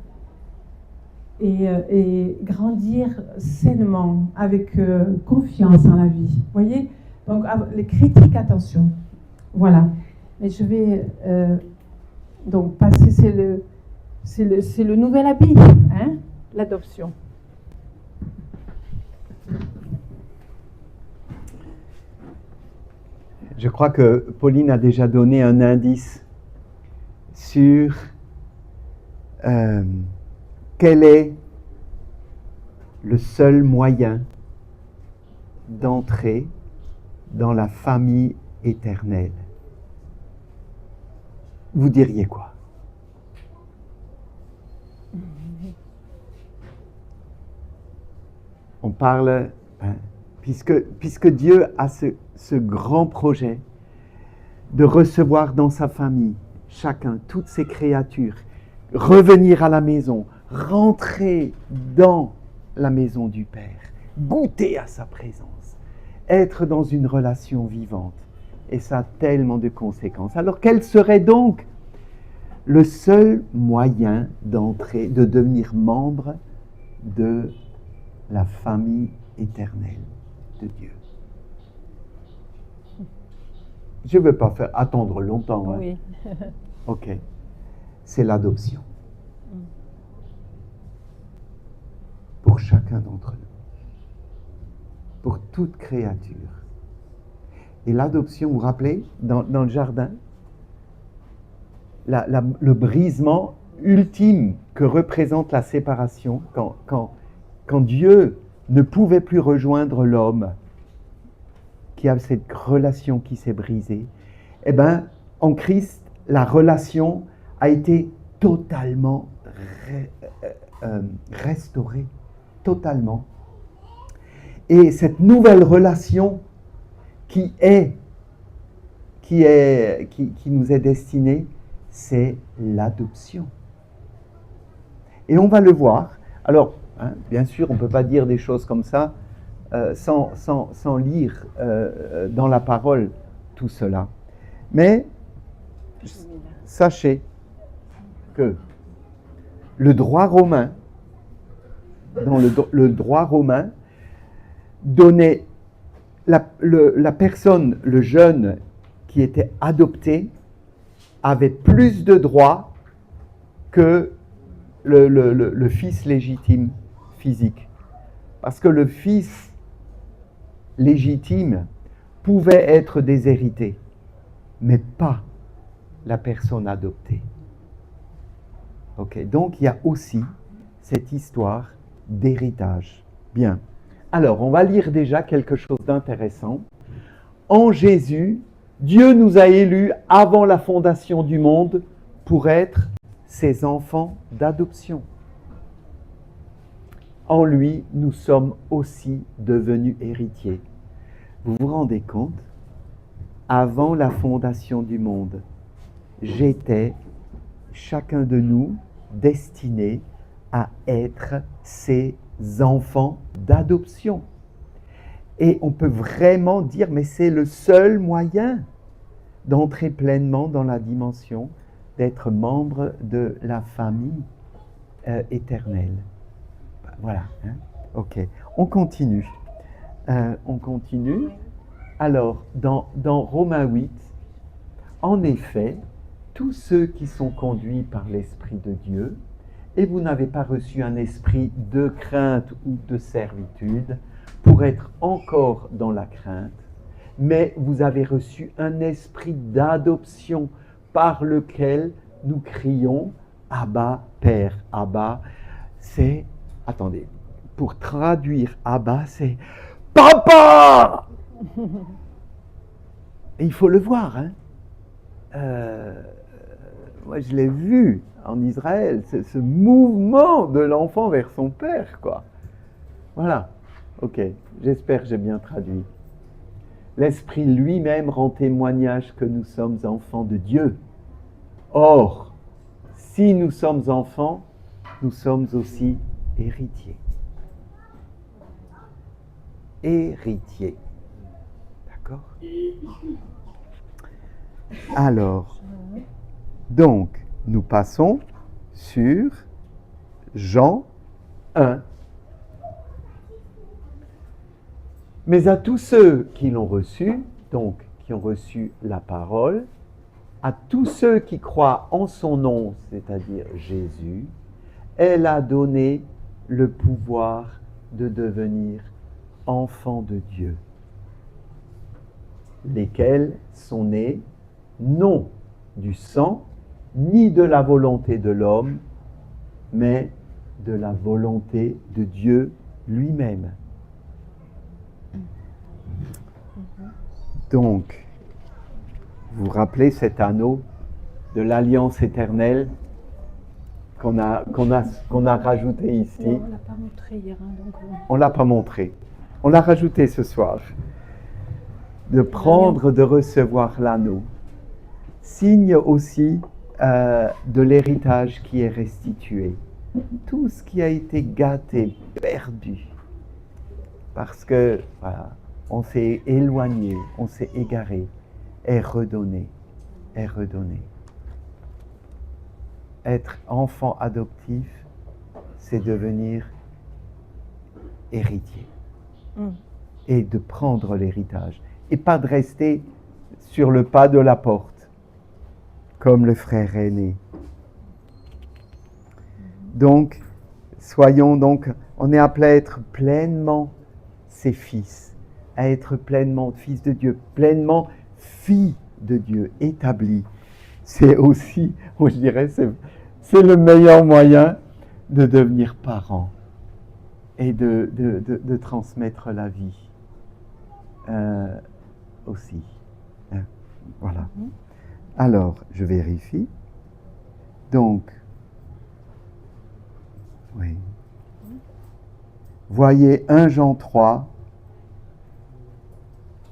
et grandir sainement, avec confiance dans la vie. Vous voyez? Donc, les critiques, attention. Voilà. Mais je vais donc passer, c'est le nouvel habit, l'adoption. Je crois que Pauline a déjà donné un indice sur quel est le seul moyen d'entrer dans la famille éternelle. Vous diriez quoi? On parle, puisque Dieu a ce grand projet de recevoir dans sa famille chacun, toutes ses créatures, revenir à la maison, rentrer dans la maison du Père, goûter à sa présence, être dans une relation vivante. Et ça a tellement de conséquences. Alors quel serait donc le seul moyen d'entrer, de devenir membre de la famille éternelle de Dieu? Je ne veux pas faire attendre longtemps. Hein. Oui. Ok. C'est l'adoption. Pour chacun d'entre nous. Pour toute créature. Et l'adoption, vous vous rappelez, dans le jardin, le brisement ultime que représente la séparation, quand Dieu ne pouvait plus rejoindre l'homme, qui a cette relation qui s'est brisée, eh bien, en Christ, la relation a été totalement restaurée, totalement. Et cette nouvelle relation qui nous est destinée, c'est l'adoption. Et on va le voir. Alors, bien sûr, on ne peut pas dire des choses comme ça sans lire dans la parole tout cela. Mais sachez que le droit romain, dans le droit romain, donnait la personne, le jeune qui était adopté, avait plus de droits que le fils légitime physique. Parce que le fils légitime pouvait être déshérité, mais pas la personne adoptée. Ok, donc il y a aussi cette histoire d'héritage. Bien. Alors, on va lire déjà quelque chose d'intéressant. En Jésus, Dieu nous a élus avant la fondation du monde pour être ses enfants d'adoption. En lui, nous sommes aussi devenus héritiers. Vous vous rendez compte? Avant la fondation du monde, j'étais, chacun de nous, destiné à être ses enfants d'adoption. Et on peut vraiment dire, mais c'est le seul moyen d'entrer pleinement dans la dimension d'être membre de la famille éternelle. Voilà. Hein? Ok. On continue. Alors, dans Romains 8, en effet, tous ceux qui sont conduits par l'Esprit de Dieu, et vous n'avez pas reçu un esprit de crainte ou de servitude pour être encore dans la crainte, mais vous avez reçu un esprit d'adoption par lequel nous crions « Abba, Père ». Abba, c'est... Attendez, pour traduire Abba, c'est « Papa ». Et il faut le voir, hein. Moi, je l'ai vu en Israël, ce mouvement de l'enfant vers son père, quoi. Voilà. Ok, j'espère que j'ai bien traduit. L'Esprit lui-même rend témoignage que nous sommes enfants de Dieu. Or, si nous sommes enfants, nous sommes aussi héritiers. Héritiers. D'accord? Alors, donc, nous passons sur Jean 1. Mais à tous ceux qui l'ont reçu, donc qui ont reçu la parole, à tous ceux qui croient en son nom, c'est-à-dire Jésus, elle a donné le pouvoir de devenir enfants de Dieu. lesquels sont nés non du sang, ni de la volonté de l'homme, mais de la volonté de Dieu lui-même. Donc, vous vous rappelez cet anneau de l'alliance éternelle qu'on a rajouté ici? On ne l'a pas montré hier. Donc, on ne l'a pas montré. On l'a rajouté ce soir. De prendre, de recevoir l'anneau. Signe aussi de l'héritage qui est restitué. Tout ce qui a été gâté, perdu. Parce que, voilà, on s'est éloigné, on s'est égaré, est redonné, est redonné. Être enfant adoptif, c'est devenir héritier. Et de prendre l'héritage. Et pas de rester sur le pas de la porte, comme le frère aîné. Donc, on est appelé à être pleinement ses fils, à être pleinement fils de Dieu, pleinement fille de Dieu, établi. C'est aussi, je dirais, c'est le meilleur moyen de devenir parent et de transmettre la vie aussi. Voilà. Alors, je vérifie. Donc, oui. Voyez 1 Jean 3.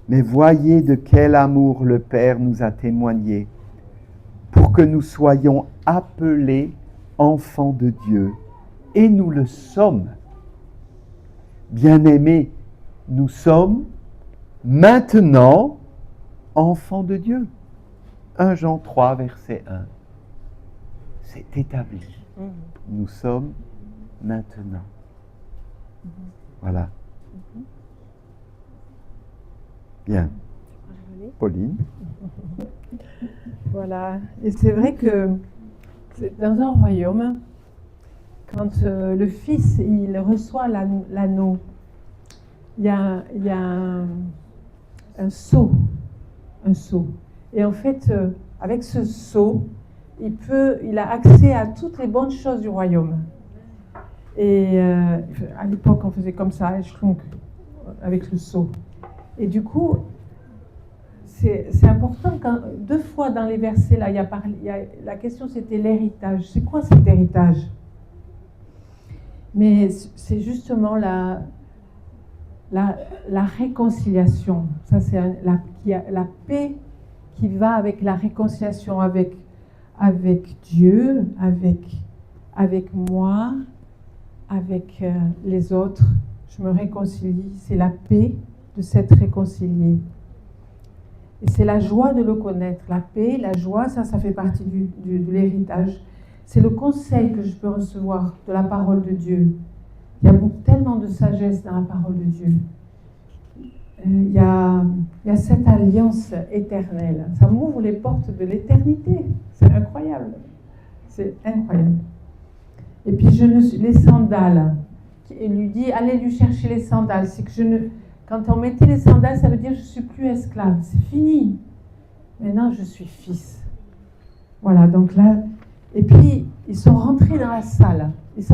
Mais voyez de quel amour le Père nous a témoigné pour que nous soyons appelés enfants de Dieu. Et nous le sommes. Bien-aimés, nous sommes maintenant enfants de Dieu. 1 Jean 3, verset 1. C'est établi. Nous sommes maintenant. Voilà. Bien. Pauline. Voilà. Et c'est vrai que dans un royaume, quand le fils il reçoit l'anneau, il y a un sceau. Et en fait, avec ce sceau, il a accès à toutes les bonnes choses du royaume. Et à l'époque, on faisait comme ça, avec le sceau. Et du coup, c'est important, deux fois dans les versets, là, la question c'était l'héritage. C'est quoi cet héritage? Mais c'est justement la réconciliation. Ça, c'est la paix qui va avec la réconciliation avec Dieu, avec moi, avec les autres. Je me réconcilie. C'est la paix de s'être réconcilié. Et c'est la joie de le connaître. La paix, la joie, ça fait partie de l'héritage. C'est le conseil que je peux recevoir de la parole de Dieu. Il y a tellement de sagesse dans la parole de Dieu. Il y a cette alliance éternelle. Ça m'ouvre les portes de l'éternité. C'est incroyable. C'est incroyable. Et puis les sandales. Il lui dit, allez lui chercher les sandales. C'est que quand on mettait les sandales, ça veut dire que je ne suis plus esclave. C'est fini. Maintenant, je suis fils. Voilà, donc là... Et puis, ils sont rentrés dans la salle. Ils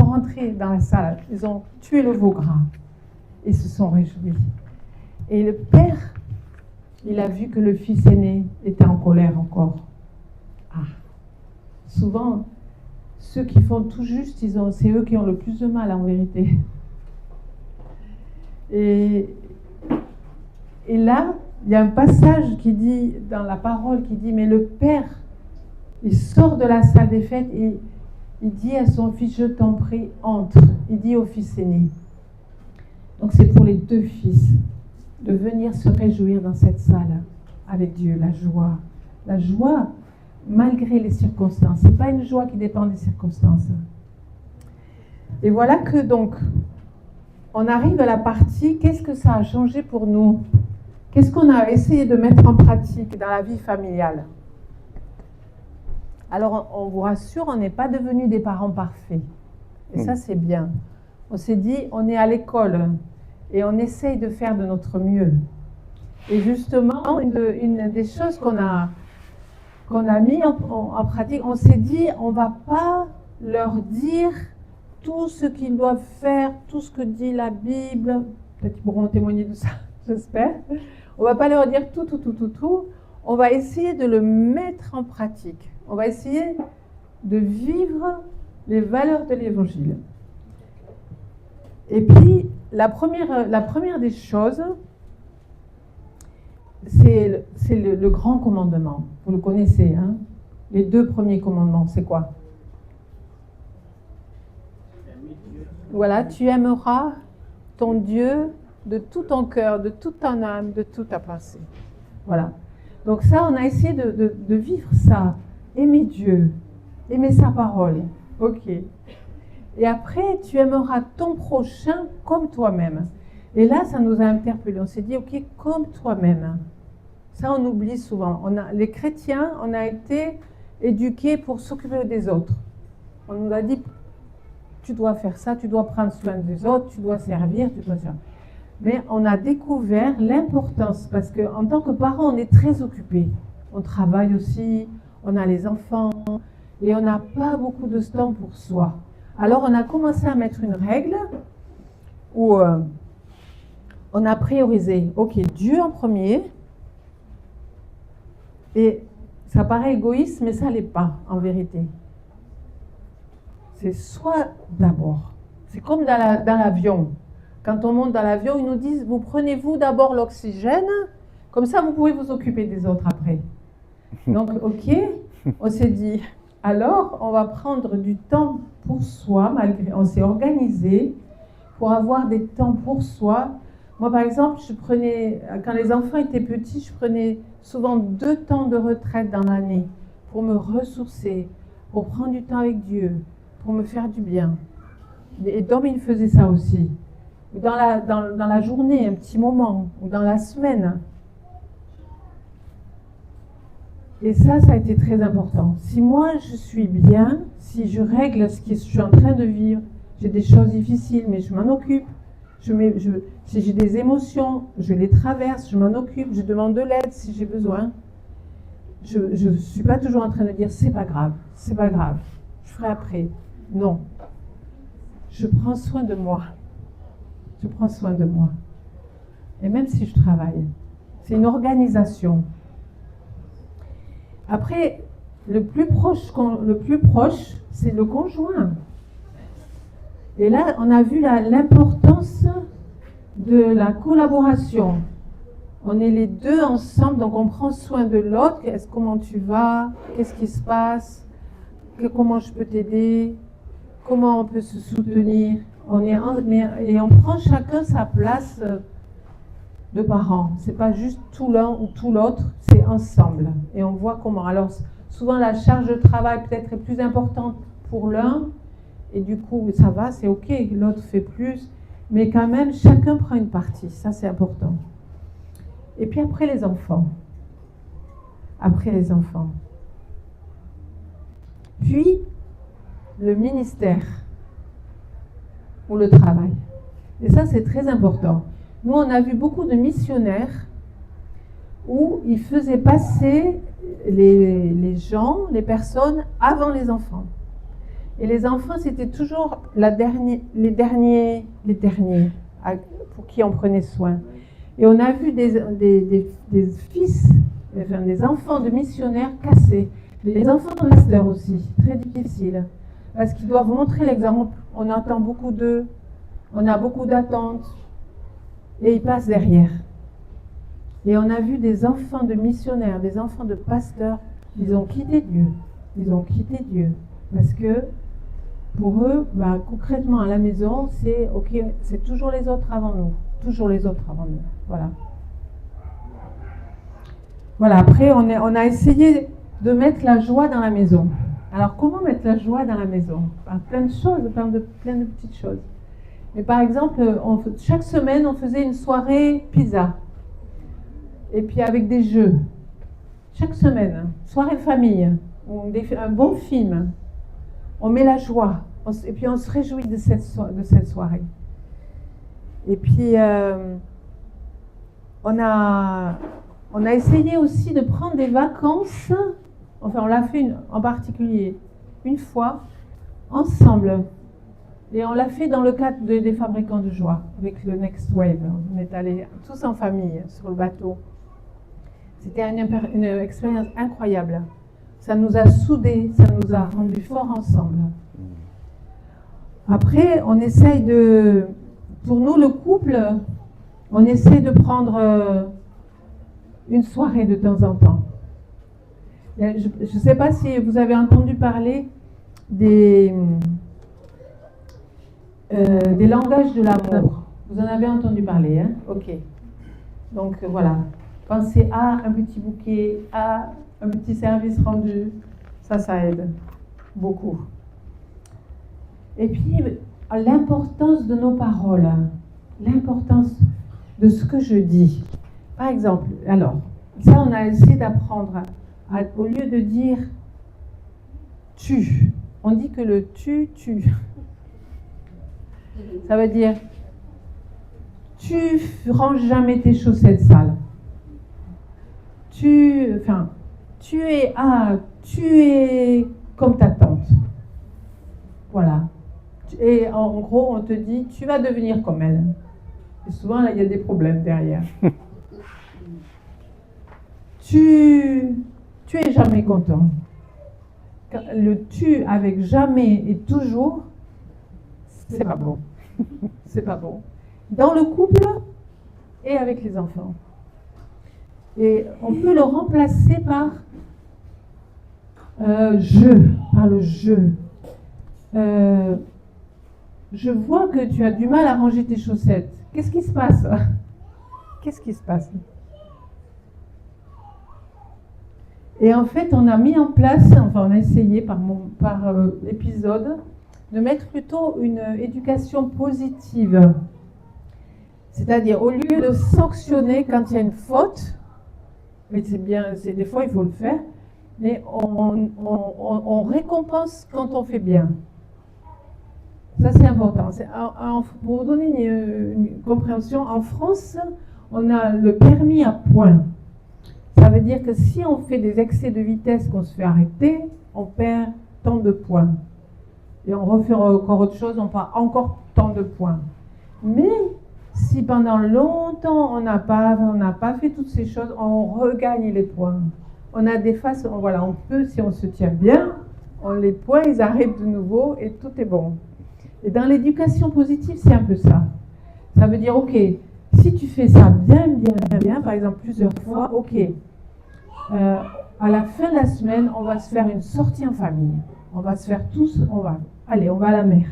ont tué le veau gras. Ils se sont réjouis. Et le père, il a vu que le fils aîné était en colère encore. Ah. Souvent, ceux qui font tout juste, c'est eux qui ont le plus de mal en vérité. Et là, il y a un passage qui dit, dans la parole, qui dit, mais le père, il sort de la salle des fêtes et il dit à son fils, je t'en prie, entre. Il dit au fils aîné. Donc c'est pour les deux fils de venir se réjouir dans cette salle avec Dieu, la joie malgré les circonstances. C'est pas une joie qui dépend des circonstances. Et voilà que donc on arrive à la partie, qu'est-ce que ça a changé pour nous? Qu'est-ce qu'on a essayé de mettre en pratique dans la vie familiale? Alors, on vous rassure, on n'est pas devenus des parents parfaits. Et ça, c'est bien. On s'est dit, on est à l'école et on essaye de faire de notre mieux. Et justement, une des choses qu'on a mis en pratique, on s'est dit, on ne va pas leur dire tout ce qu'ils doivent faire, tout ce que dit la Bible. Peut-être qu'ils pourront témoigner de ça, j'espère. On ne va pas leur dire tout. On va essayer de le mettre en pratique. On va essayer de vivre les valeurs de l'Évangile. Et puis, la première des choses, c'est le grand commandement. Vous le connaissez, hein? Les 2 premiers commandements, c'est quoi? Voilà, tu aimeras ton Dieu de tout ton cœur, de toute ton âme, de toute ta pensée. Voilà. Donc ça, on a essayé de vivre ça. Aimer Dieu, aimer sa parole. Ok. Et après, tu aimeras ton prochain comme toi-même. Et là, ça nous a interpellés. On s'est dit, ok, comme toi-même. Ça, on oublie souvent. Les chrétiens, on a été éduqués pour s'occuper des autres. On nous a dit, tu dois faire ça, tu dois prendre soin des autres, tu dois servir, tu dois faire. Mais on a découvert l'importance, parce qu'en tant que parents, on est très occupés. On travaille aussi, on a les enfants, et on n'a pas beaucoup de temps pour soi. Alors, on a commencé à mettre une règle où on a priorisé, ok, Dieu en premier, et ça paraît égoïste, mais ça ne l'est pas, en vérité. C'est soi d'abord. C'est comme dans l'avion. Quand on monte dans l'avion, ils nous disent, vous prenez-vous d'abord l'oxygène, comme ça vous pouvez vous occuper des autres après. Donc, ok, on s'est dit, alors on va prendre du temps pour soi, on s'est organisé pour avoir des temps pour soi. Moi, par exemple, quand les enfants étaient petits, je prenais souvent 2 temps de retraite dans l'année pour me ressourcer, pour prendre du temps avec Dieu, pour me faire du bien. Et Dom, il faisait ça aussi. Dans la journée, un petit moment, ou dans la semaine. Et ça a été très important. Si moi, je suis bien, si je règle ce que je suis en train de vivre, j'ai des choses difficiles, mais je m'en occupe. Si j'ai des émotions, je les traverse, je m'en occupe, je demande de l'aide si j'ai besoin. Je ne suis pas toujours en train de dire, c'est pas grave, je ferai après. Non. Je prends soin de moi. Et même si je travaille, c'est une organisation. Après, le plus proche, c'est le conjoint. Et là, on a vu l'importance de la collaboration. On est les 2 ensemble, donc on prend soin de l'autre. Comment tu vas? Qu'est-ce qui se passe? Comment je peux t'aider? Comment on peut se soutenir? Et on prend chacun sa place de parents. C'est pas juste tout l'un ou tout l'autre, c'est ensemble. Et on voit comment. Alors, souvent, la charge de travail peut-être est plus importante pour l'un, et du coup, ça va, c'est ok, l'autre fait plus, mais quand même, chacun prend une partie. Ça, c'est important. Et puis après, les enfants. Puis, le ministère ou le travail. Et ça, c'est très important. Nous, on a vu beaucoup de missionnaires où ils faisaient passer les gens, les personnes, avant les enfants. Et les enfants, c'était toujours les derniers pour qui on prenait soin. Et on a vu des fils, enfin, des enfants de missionnaires cassés. Les enfants de pasteurs aussi, très difficile. Parce qu'ils doivent montrer l'exemple. On entend beaucoup d'eux, on a beaucoup d'attentes. Et ils passent derrière. Et on a vu des enfants de missionnaires, des enfants de pasteurs, ils ont quitté Dieu. Parce que pour eux, concrètement à la maison, c'est ok, c'est toujours les autres avant nous. Voilà. Voilà, après on a essayé de mettre la joie dans la maison. Alors comment mettre la joie dans la maison? Plein de choses, plein de petites choses. Mais par exemple, chaque semaine, on faisait une soirée pizza. Et puis avec des jeux. Chaque semaine, soirée famille, un bon film. On met la joie. Et puis on se réjouit de cette soirée. Et puis, on a essayé aussi de prendre des vacances, enfin on l'a fait en particulier une fois, ensemble. Et on l'a fait dans le cadre des fabricants de joie, avec le Next Wave. On est allés tous en famille sur le bateau. C'était une expérience incroyable. Ça nous a soudés, ça nous a rendus forts ensemble. Après, on essaye pour nous, le couple, on essaie de prendre une soirée de temps en temps. Je ne sais pas si vous avez entendu parler des langages de l'amour. Vous en avez entendu parler, hein? Ok. Donc voilà. Pensez à un petit bouquet, à un petit service rendu. Ça aide beaucoup. Et puis, l'importance de nos paroles, l'importance de ce que je dis. Par exemple, alors, ça, on a essayé d'apprendre au lieu de dire tu, on dit que le tu. Ça veut dire tu ranges jamais tes chaussettes sales. Tu es comme ta tante. Voilà. Et en gros, on te dit, tu vas devenir comme elle. Et souvent, là, il y a des problèmes derrière. Tu es jamais content. Le tu avec jamais et toujours, c'est pas bon. C'est pas bon. Dans le couple et avec les enfants. Et on peut le remplacer par le je. Je vois que tu as du mal à ranger tes chaussettes. Qu'est-ce qui se passe? Qu'est-ce qui se passe? Et en fait, on a mis en place, enfin on a essayé par épisode, de mettre plutôt une éducation positive. C'est-à-dire, au lieu de sanctionner quand il y a une faute, mais c'est bien, des fois il faut le faire, mais on récompense quand on fait bien. Ça, c'est important. Pour vous donner une compréhension, en France, on a le permis à points. Ça veut dire que si on fait des excès de vitesse qu'on se fait arrêter, on perd tant de points. Et on refait encore autre chose, on perd encore tant de points. Mais si pendant longtemps on n'a pas fait toutes ces choses, on regagne les points. On a des façons, voilà, on peut, si on se tient bien, les points ils arrivent de nouveau et tout est bon. Et dans l'éducation positive, c'est un peu ça. Ça veut dire, ok, si tu fais ça bien, par exemple plusieurs fois, ok, à la fin de la semaine, on va se faire une sortie en famille. On va se faire tous, on va à la mer.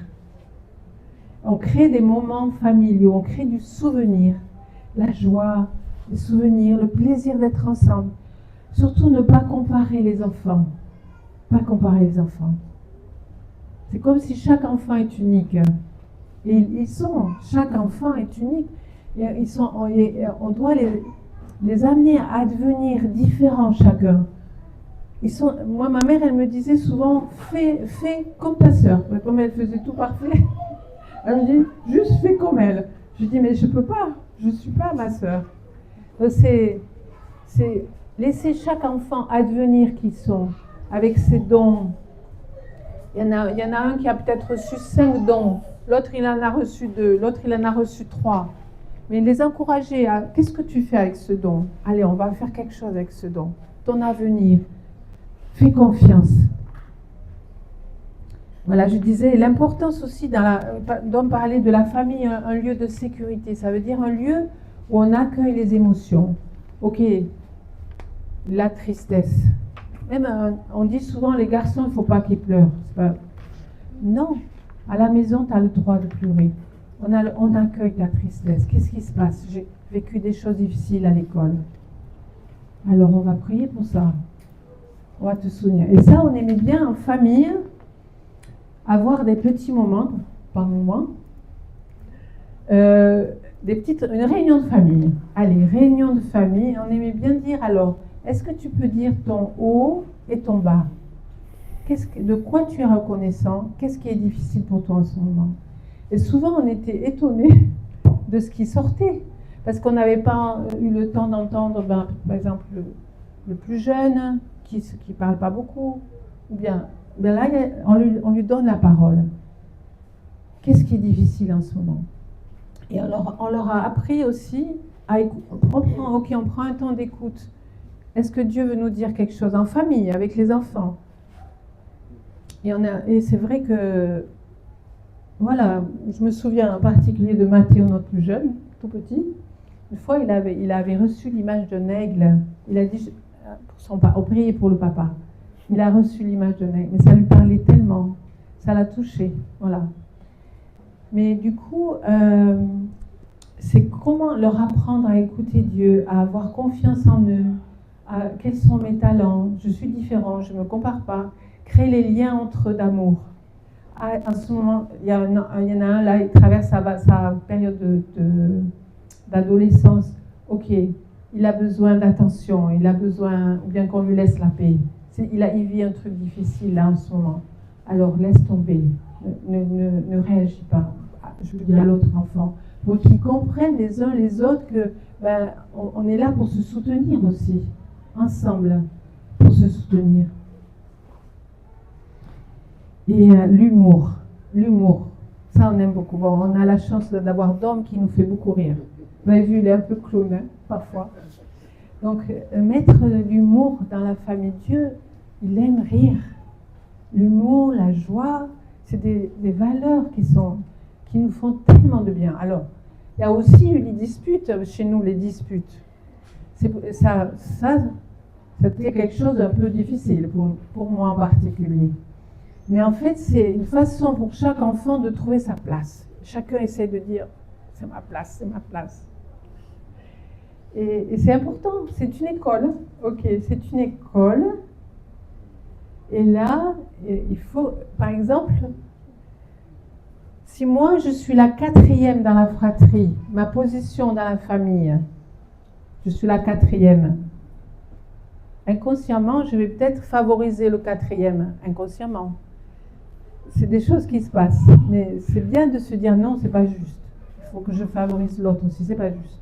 On crée des moments familiaux, on crée du souvenir, la joie, le souvenir, le plaisir d'être ensemble. Surtout ne pas comparer les enfants. Pas comparer les enfants. C'est comme si chaque enfant est unique. Et chaque enfant est unique. Et on doit les amener à devenir différents chacun. Moi, ma mère, elle me disait souvent, fais comme ta sœur. Comme elle faisait tout parfait, elle me dit, juste fais comme elle. Je dis, mais je peux pas, je suis pas ma sœur. C'est laisser chaque enfant advenir qui sont, avec ses dons. Il y en a un qui a peut-être reçu 5 dons, l'autre il en a reçu 2, l'autre il en a reçu 3. Mais les encourager à, qu'est-ce que tu fais avec ce don? Allez, on va faire quelque chose avec ce don. Ton avenir, fais confiance. Voilà, je disais, l'importance aussi d'en parler de la famille, un lieu de sécurité. Ça veut dire un lieu où on accueille les émotions. Ok, la tristesse. Même, on dit souvent, les garçons, il ne faut pas qu'ils pleurent. Non, à la maison, tu as le droit de pleurer. On accueille ta tristesse. Qu'est-ce qui se passe? J'ai vécu des choses difficiles à l'école. Alors, on va prier pour ça. On va te souvenir. Et ça, on aimait bien en famille, avoir des petits moments, par moment, une réunion de famille. Allez, réunion de famille. On aimait bien dire, alors, est-ce que tu peux dire ton haut et ton bas? De quoi tu es reconnaissant? Qu'est-ce qui est difficile pour toi en ce moment? Et souvent, on était étonnés de ce qui sortait. parce qu'on n'avait pas eu le temps d'entendre, par exemple, le plus jeune, qui ne parle pas beaucoup, ou bien là, on lui donne la parole. Qu'est-ce qui est difficile en ce moment? Et on leur a appris aussi à écouter. On prend un temps d'écoute. Est-ce que Dieu veut nous dire quelque chose en famille, avec les enfants? Et c'est vrai que, voilà, je me souviens en particulier de Mathéo, notre plus jeune, tout petit. Une fois, il avait reçu l'image d'un aigle. Il a dit, on priait pour le papa. Il a reçu l'image d'un aigle, mais ça lui parlait tellement, ça l'a touché, voilà. Mais du coup, c'est comment leur apprendre à écouter Dieu, à avoir confiance en eux, quels sont mes talents, je suis différent, je ne me compare pas, créer les liens entre eux d'amour. En ce moment, il y en a un là, il traverse sa période d'adolescence. Ok, il a besoin d'attention, il a besoin, ou bien qu'on lui laisse la paix. Il vit un truc difficile là en ce moment. Alors laisse tomber, ne réagis pas. Je dis à l'autre enfant, pour qu'ils comprennent les uns les autres que on est là pour se soutenir aussi, ensemble, pour se soutenir. Et l'humour, ça on aime beaucoup. Bon, on a la chance d'avoir Dom qui nous fait beaucoup rire. Vous avez vu, il est un peu clown, hein, parfois. Donc, mettre de l'humour dans la famille, Dieu, il aime rire. L'humour, la joie, c'est des valeurs qui nous font tellement de bien. Alors, il y a aussi eu les disputes, chez nous, les disputes. Ça c'était quelque chose d'un peu difficile, pour moi en particulier. Mais en fait, c'est une façon pour chaque enfant de trouver sa place. Chacun essaie de dire, c'est ma place, c'est ma place. Et c'est important, c'est une école. Ok, c'est une école. Et là, il faut, par exemple, si moi je suis la 4e dans la fratrie, ma position dans la famille, je suis la 4e. Inconsciemment, je vais peut-être favoriser le 4e, inconsciemment. C'est des choses qui se passent. Mais c'est bien de se dire non, c'est pas juste. Il faut que je favorise l'autre aussi, c'est pas juste.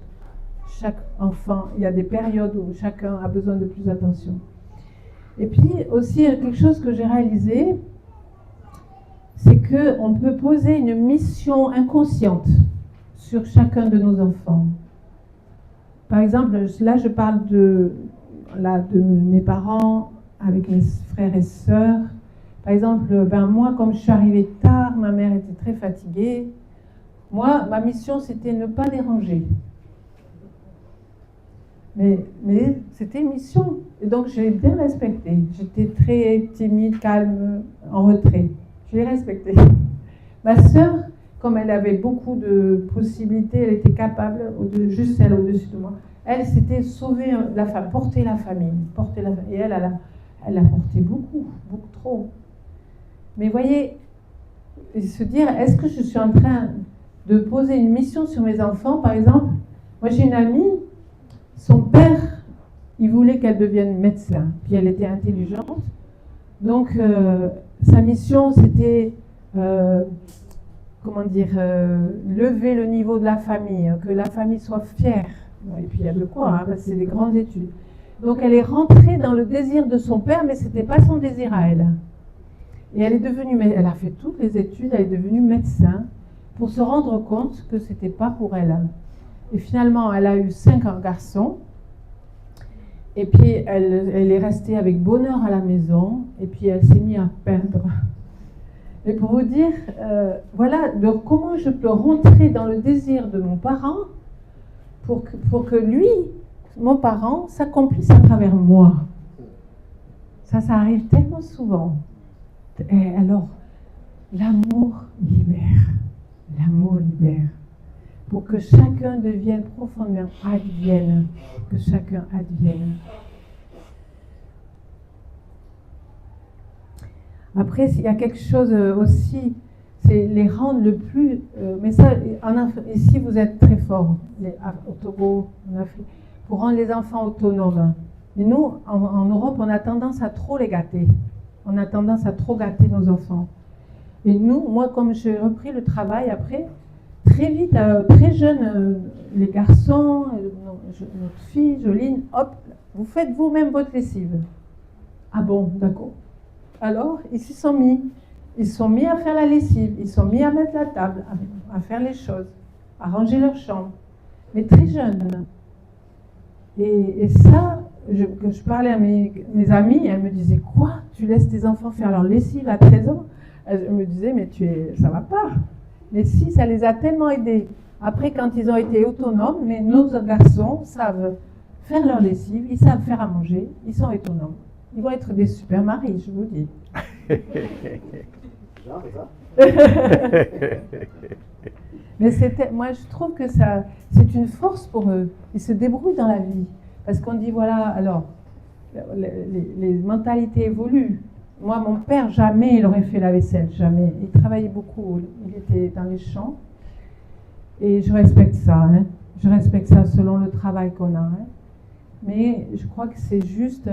Chaque enfant, il y a des périodes où chacun a besoin de plus d'attention. Et puis aussi, quelque chose que j'ai réalisé, c'est qu'on peut poser une mission inconsciente sur chacun de nos enfants. Par exemple, là je parle de mes parents avec mes frères et sœurs. Par exemple, moi, comme je suis arrivée tard, ma mère était très fatiguée. Moi, ma mission, c'était ne pas déranger. Mais c'était une mission. Et donc, je l'ai bien respectée. J'étais très timide, calme, en retrait. Je l'ai respectée. Ma sœur, comme elle avait beaucoup de possibilités, elle était capable, juste celle au-dessus de moi, elle, c'était sauver la famille, porter la famille. Et elle a porté beaucoup, beaucoup trop. Mais voyez, se dire, est-ce que je suis en train de poser une mission sur mes enfants? Par exemple, moi j'ai une amie, son père, il voulait qu'elle devienne médecin, puis elle était intelligente. Donc, sa mission, c'était, lever le niveau de la famille, que la famille soit fière. Et puis il y a de quoi, hein, parce que c'est des grandes études. Donc, elle est rentrée dans le désir de son père, mais ce n'était pas son désir à elle. Et elle a fait toutes les études, elle est devenue médecin pour se rendre compte que ce n'était pas pour elle. Et finalement, elle a eu 5 garçons. Et puis, elle est restée avec bonheur à la maison. Et puis, elle s'est mise à peindre. Et pour vous dire, voilà, comment je peux rentrer dans le désir de mon parent pour que lui, mon parent, s'accomplisse à travers moi. Ça arrive tellement souvent. Et alors, l'amour libère. L'amour libère. Pour que chacun devienne profondément advienne. Que chacun advienne. Après, il y a quelque chose aussi, c'est les rendre le plus... mais ça, ici, vous êtes très forts, au Togo, en Afrique, pour rendre les enfants autonomes. Mais nous, en Europe, on a tendance à trop les gâter. On a tendance à trop gâter nos enfants. Et nous, moi, comme j'ai repris le travail après, très vite, très jeune, les garçons, notre fille, Joline, hop, vous faites vous-même votre lessive. Ah bon, d'accord. Alors, ils s'y sont mis. Ils sont mis à faire la lessive, ils sont mis à mettre la table, à faire les choses, à ranger leur chambre. Mais très jeunes. Et ça, que je parlais à mes amies, elles me disaient, quoi? Tu laisses tes enfants faire leur lessive à 13 ans? Je me disais, mais ça va pas. Mais si, ça les a tellement aidés. Après, quand ils ont été autonomes, mais nos garçons savent faire leur lessive, ils savent faire à manger, ils sont autonomes. Ils vont être des super maris, je vous dis. Genre ça. Mais moi, je trouve que c'est une force pour eux. Ils se débrouillent dans la vie. Parce qu'on dit, voilà, alors, les mentalités évoluent. Moi, mon père, jamais il aurait fait la vaisselle, jamais. Il travaillait beaucoup, il était dans les champs. Et je respecte ça, hein. Je respecte ça selon le travail qu'on a. Hein. Mais je crois que c'est juste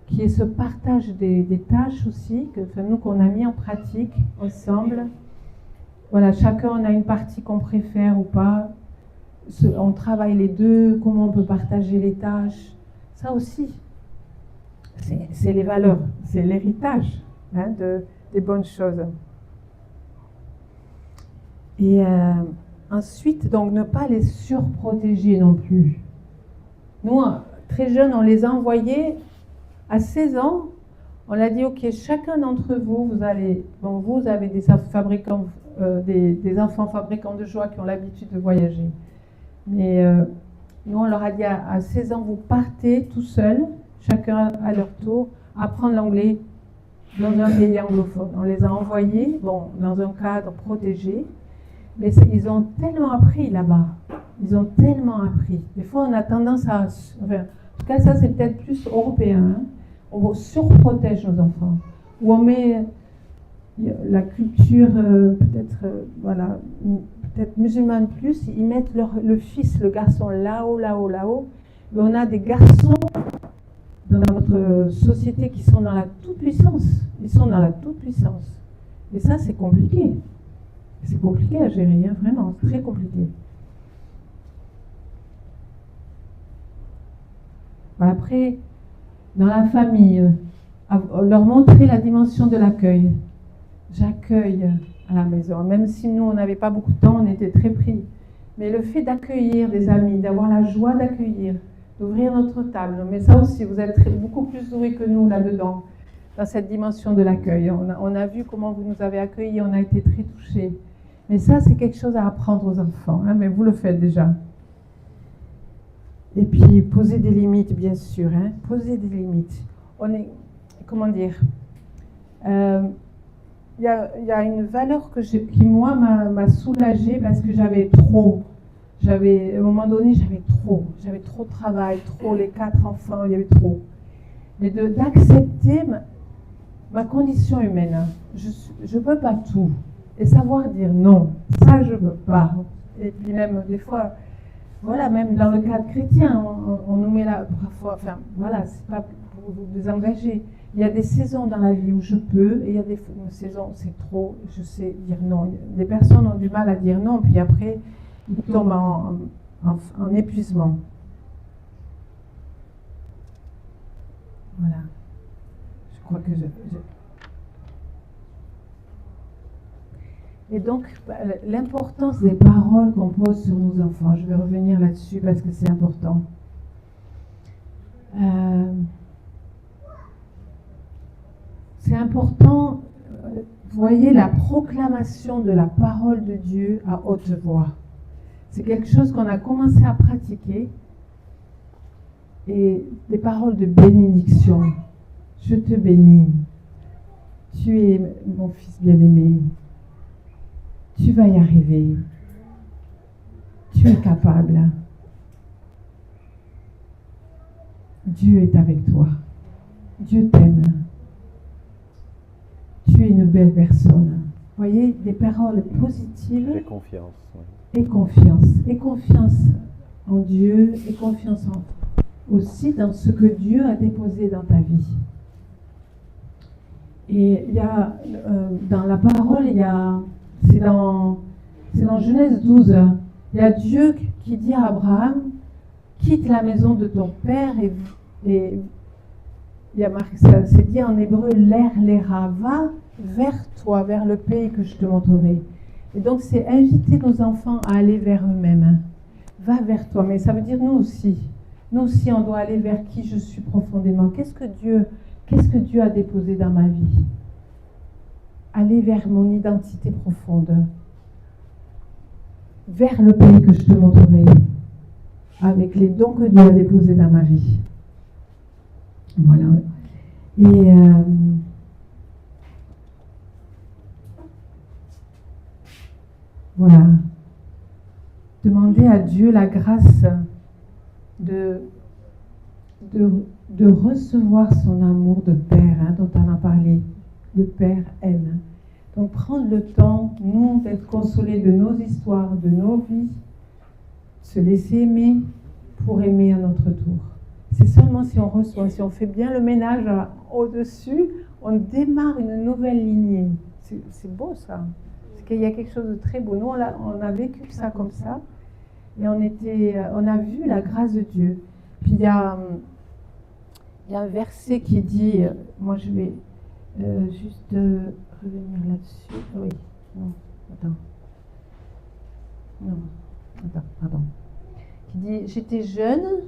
qu'il y ait ce partage des tâches aussi, nous qu'on a mis en pratique ensemble. Voilà, chacun on a une partie qu'on préfère ou pas. On travaille les deux, comment on peut partager les tâches. Ça aussi, c'est les valeurs, c'est l'héritage, hein, des bonnes choses. Et ensuite, donc, ne pas les surprotéger non plus. Nous, très jeunes, on les a envoyés à 16 ans. On a dit, OK, chacun d'entre vous, vous avez des fabricants, des enfants fabricants de joie qui ont l'habitude de voyager. Mais nous, on leur a dit, à 16 ans, vous partez tout seuls, chacun à leur tour, apprendre l'anglais dans un pays anglophone. On les a envoyés, dans un cadre protégé. Mais ils ont tellement appris là-bas. Ils ont tellement appris. Des fois, on a tendance à... Enfin, en tout cas, ça, c'est peut-être plus européen. Hein. On surprotège nos enfants. Ou on met la culture, peut-être musulmane plus, ils mettent le fils, le garçon, là-haut. Mais on a des garçons dans notre société qui sont dans la toute-puissance. Ils sont dans la toute-puissance. Et ça, c'est compliqué. C'est compliqué à gérer, hein, vraiment, c'est très compliqué. Après, dans la famille, leur montrer la dimension de l'accueil. J'accueille à la maison, même si nous, on n'avait pas beaucoup de temps, on était très pris. Mais le fait d'accueillir des amis, d'avoir la joie d'accueillir, d'ouvrir notre table, mais ça aussi, vous êtes beaucoup plus doués que nous là-dedans, dans cette dimension de l'accueil. On a vu comment vous nous avez accueillis, on a été très touchés. Mais ça, c'est quelque chose à apprendre aux enfants, hein, mais vous le faites déjà. Et puis, poser des limites, bien sûr. Hein, poser des limites. Comment dire, il y a une valeur qui, moi, m'a soulagée parce que j'avais trop. À un moment donné, j'avais trop de travail, les 4 enfants, il y avait trop. Mais d'accepter ma condition humaine. Hein. Je ne peux pas tout. Et savoir dire non, ça je ne peux pas. Et puis même des fois, voilà, même dans le cadre chrétien, on nous met là parfois, enfin voilà, c'est pas pour vous désengager. Il y a des saisons dans la vie où je peux, et il y a des saisons où c'est trop, je sais dire non. Des personnes ont du mal à dire non, puis après, ils tombent en épuisement. Voilà. Je crois que Et donc, l'importance des paroles qu'on pose sur nos enfants, je vais revenir là-dessus parce que c'est important. C'est important, vous voyez, la proclamation de la parole de Dieu à haute voix. C'est quelque chose qu'on a commencé à pratiquer. Et des paroles de bénédiction. Je te bénis. Tu es mon fils bien-aimé. Tu vas y arriver. Tu es capable. Dieu est avec toi. Dieu t'aime. Tu es une belle personne. Vous voyez, des paroles positives. J'ai confiance. Oui. Et confiance. Et confiance en Dieu. Et confiance aussi dans ce que Dieu a déposé dans ta vie. Et il y a, dans la parole, c'est dans C'est dans Genèse 12. Il y a Dieu qui dit à Abraham, quitte la maison de ton père et il y a marqué ça, c'est dit en hébreu, l'era, va vers toi, vers le pays que je te montrerai. Et donc c'est inviter nos enfants à aller vers eux-mêmes. Va vers toi, mais ça veut dire nous aussi. Nous aussi, on doit aller vers qui je suis profondément. Qu'est-ce que Dieu a déposé dans ma vie? Aller vers mon identité profonde. Vers le pays que je te montrerai. Avec les dons que Dieu a déposés dans ma vie. Voilà. Et voilà. Demander à Dieu la grâce de recevoir son amour de Père, dont on a parlé. Le Père aime. Donc prendre le temps, nous, d'être consolés de nos histoires, de nos vies, se laisser aimer pour aimer à notre tour. C'est seulement si on reçoit, si on fait bien le ménage au-dessus, on démarre une nouvelle lignée. C'est beau ça. Parce qu'il y a quelque chose de très beau. Nous, on a vécu ça comme ça. Et on a vu la grâce de Dieu. Puis il y a un verset qui dit, moi je vais juste revenir là-dessus. Oui, non, attends. Non, attends, pardon. Qui dit, j'étais jeune,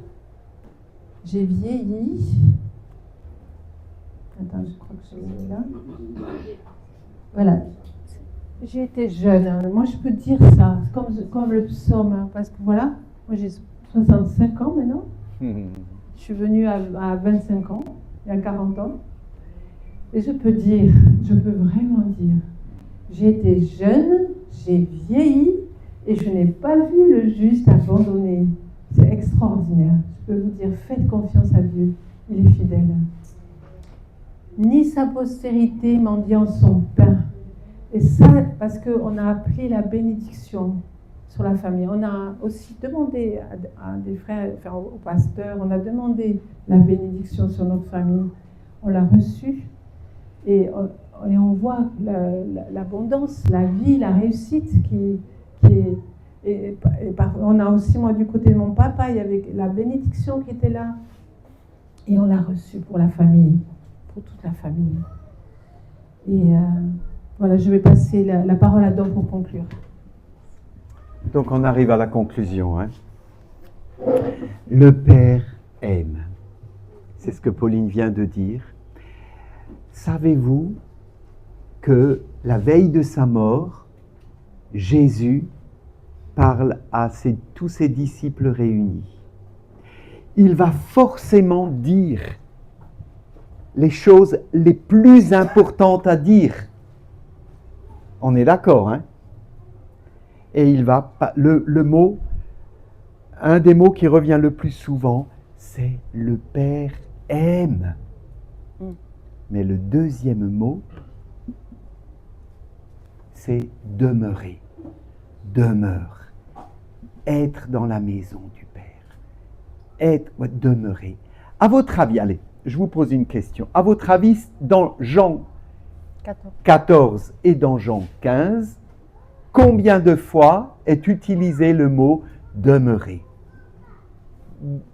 j'ai vieilli. Attends, je crois que je l'ai là. Voilà. J'ai été jeune. Moi, je peux dire ça, comme le psaume, parce que voilà, moi j'ai 65 ans maintenant. Je suis venue à 25 ans, il y a 40 ans. Et je peux vraiment dire, j'ai été jeune, j'ai vieilli, et je n'ai pas vu le juste abandonné. C'est extraordinaire. Je peux vous dire, faites confiance à Dieu, il est fidèle. Ni sa postérité mendiant son pain. Et ça, parce qu'on a appelé la bénédiction sur la famille. On a aussi demandé à des frères, enfin, au pasteur, on a demandé la bénédiction sur notre famille. On l'a reçue et on voit l'abondance, la vie, la réussite qui est... on a aussi, moi, du côté de mon papa, il y avait la bénédiction qui était là. Et on l'a reçue pour la famille, pour toute la famille. Et... voilà, je vais passer la parole à Dom pour conclure. Donc on arrive à la conclusion. Le Père aime. C'est ce que Pauline vient de dire. Savez-vous que la veille de sa mort, Jésus parle à tous ses disciples réunis. Il va forcément dire les choses les plus importantes à dire. On est d'accord, Et il va, le mot, un des mots qui revient le plus souvent, c'est le Père aime. Mais le deuxième mot, c'est demeurer. Demeure. Être dans la maison du Père. Demeurer. À votre avis, allez, je vous pose une question. À votre avis, dans Jean 14 et dans Jean 15, combien de fois est utilisé le mot demeurer?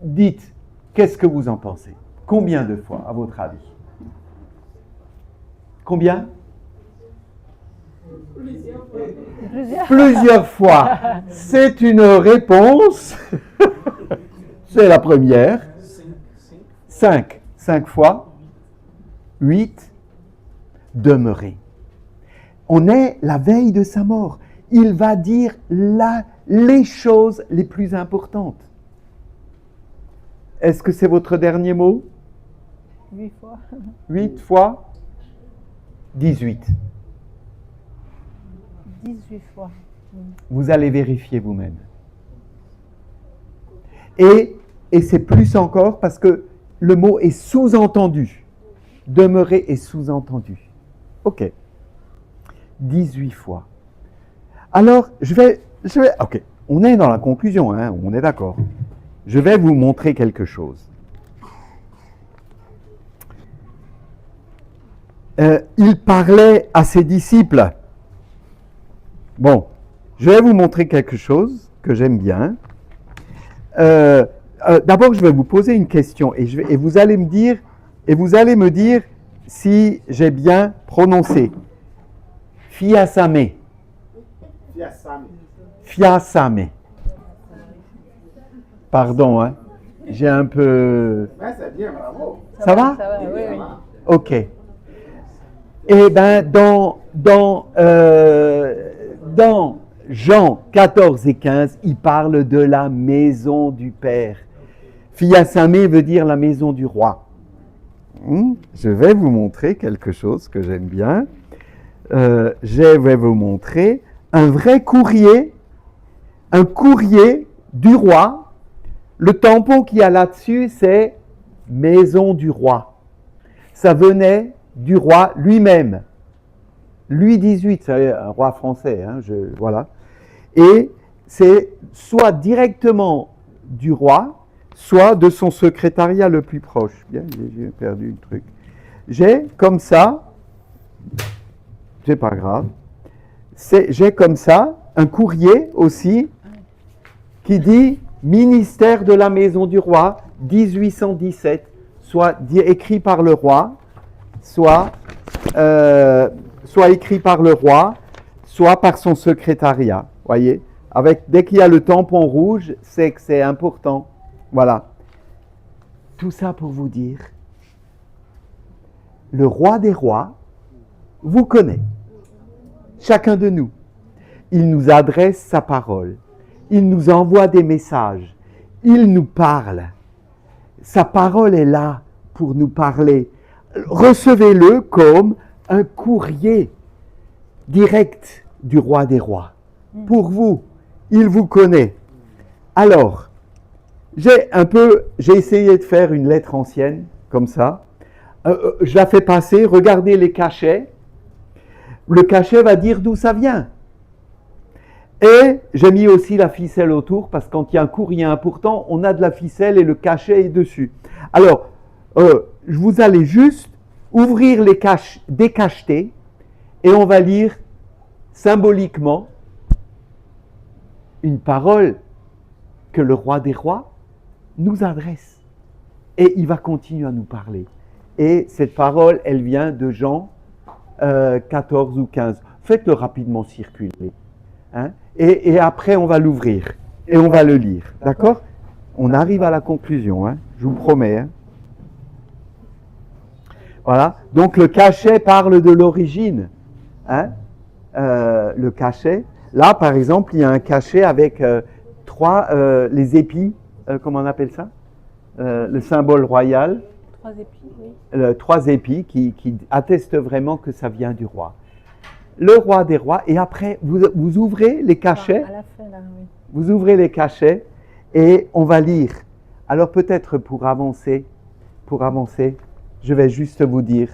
Dites, qu'est-ce que vous en pensez? Combien de fois, à votre avis? Combien? Plusieurs fois. C'est une réponse. C'est la première. 5. 5 fois. 8. Demeurer. On est la veille de sa mort. Il va dire les choses les plus importantes. Est-ce que c'est votre dernier mot? 8 fois. 8 fois 18. 18 fois. Vous allez vérifier vous-même. Et c'est plus encore parce que le mot est sous-entendu. Demeurer est sous-entendu. Ok. 18 fois. Alors, je vais... Ok, on est dans la conclusion, on est d'accord. Je vais vous montrer quelque chose. Il parlait à ses disciples. Bon, Je vais vous montrer quelque chose que j'aime bien. D'abord, je vais vous poser une question et vous allez me dire si j'ai bien prononcé. Fiasame. Fiasame. Pardon, hein. J'ai un peu... Ouais, c'est bien, bravo. Ça va? Ça va, oui, oui. Ok. Eh bien, dans Jean 14 et 15, il parle de la maison du Père. Fiasame veut dire la maison du roi. Je vais vous montrer quelque chose que j'aime bien. Je vais vous montrer un vrai courrier, un courrier du roi. Le tampon qu'il y a là-dessus, c'est maison du roi. Ça venait du roi lui-même. Louis XVIII, c'est un roi français, hein, voilà. Et c'est soit directement du roi, soit de son secrétariat le plus proche. Bien, j'ai perdu un truc. J'ai comme ça, c'est pas grave, j'ai comme ça un courrier aussi qui dit ministère de la Maison du Roi 1817, soit écrit par le roi, soit écrit par le roi, soit par son secrétariat. Voyez, dès qu'il y a le tampon rouge, c'est que c'est important. Voilà. Tout ça pour vous dire, le roi des rois vous connaît, chacun de nous. Il nous adresse sa parole, il nous envoie des messages, il nous parle. Sa parole est là pour nous parler. Recevez-le comme un courrier direct du roi des rois. Pour vous, il vous connaît. Alors, j'ai essayé de faire une lettre ancienne, comme ça. Je la fais passer, regardez les cachets. Le cachet va dire d'où ça vient. Et j'ai mis aussi la ficelle autour, parce que quand il y a un courrier important, on a de la ficelle et le cachet est dessus. Alors, vous allez juste ouvrir les décachetés et on va lire symboliquement une parole que le roi des rois nous adresse. Et il va continuer à nous parler. Et cette parole, elle vient de Jean 14 ou 15. Faites-le rapidement circuler. Hein? Et après, on va l'ouvrir et on va le lire. D'accord? On arrive à la conclusion, hein? Je vous promets. Hein? Voilà. Donc, le cachet parle de l'origine. Hein? Le cachet. Là, par exemple, il y a un cachet avec les épis. Comment on appelle ça? Le symbole royal. 3 épis, oui. 3 épis qui attestent vraiment que ça vient du roi. Le roi des rois, et après, vous ouvrez les cachets. À la fin, là, oui. Vous ouvrez les cachets et on va lire. Alors peut-être pour avancer, je vais juste vous dire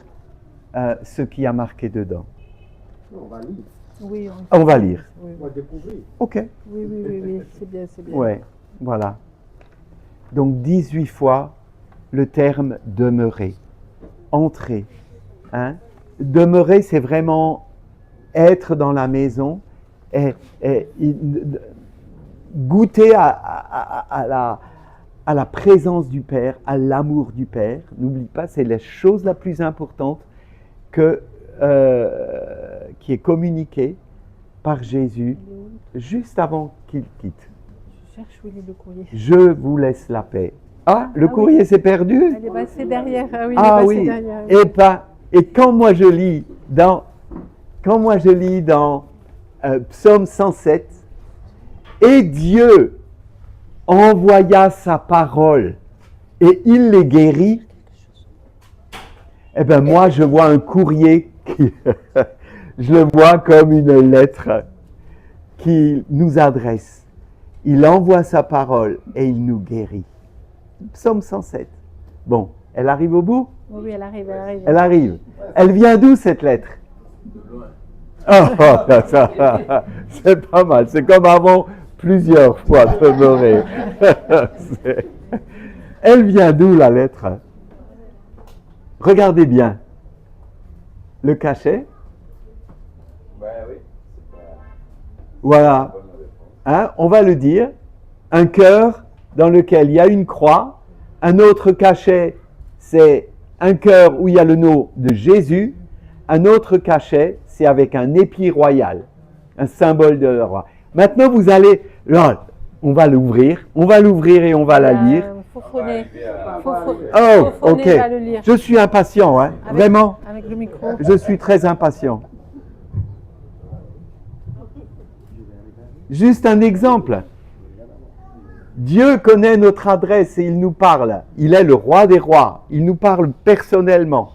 ce qui a marqué dedans. On va lire. Oui, On va lire. Oui, On va découvrir. Ok. oui, c'est bien, c'est bien. Ouais, voilà. Donc 18 fois le terme demeurer, entrer. Hein? Demeurer, c'est vraiment être dans la maison et goûter à la présence du Père, à l'amour du Père. N'oublie pas, c'est la chose la plus importante qui est communiquée par Jésus juste avant qu'il quitte. Je cherche où il est le courrier. Je vous laisse la paix. Ah, le courrier oui. s'est perdu? Elle est passée derrière. Ah oui, Ah elle est oui. passée derrière. Et quand moi je lis dans Psaume 107, et Dieu envoya sa parole et il les guérit, eh bien moi je vois un courrier qui, je le vois comme une lettre qu'il nous adresse. Il envoie sa parole et il nous guérit. Psaume 107. Bon, elle arrive au bout? Oui, elle arrive. Elle arrive. Elle vient d'où cette lettre? Oh, ça, c'est pas mal. C'est comme avant plusieurs fois demeurer. Elle vient d'où la lettre? Regardez bien. Le cachet. Ben oui, Voilà. Hein, on va le dire. Un cœur dans lequel il y a une croix. Un autre cachet, c'est un cœur où il y a le nom de Jésus. Un autre cachet, c'est avec un épi royal. Un symbole de roi. Maintenant, vous allez... Là, on va l'ouvrir et on va la lire. Fofone. Oh, ok. Va le lire. Je suis impatient, hein. Vraiment. Avec le micro. Je suis très impatient. Juste un exemple. Dieu connaît notre adresse et il nous parle. Il est le roi des rois. Il nous parle personnellement.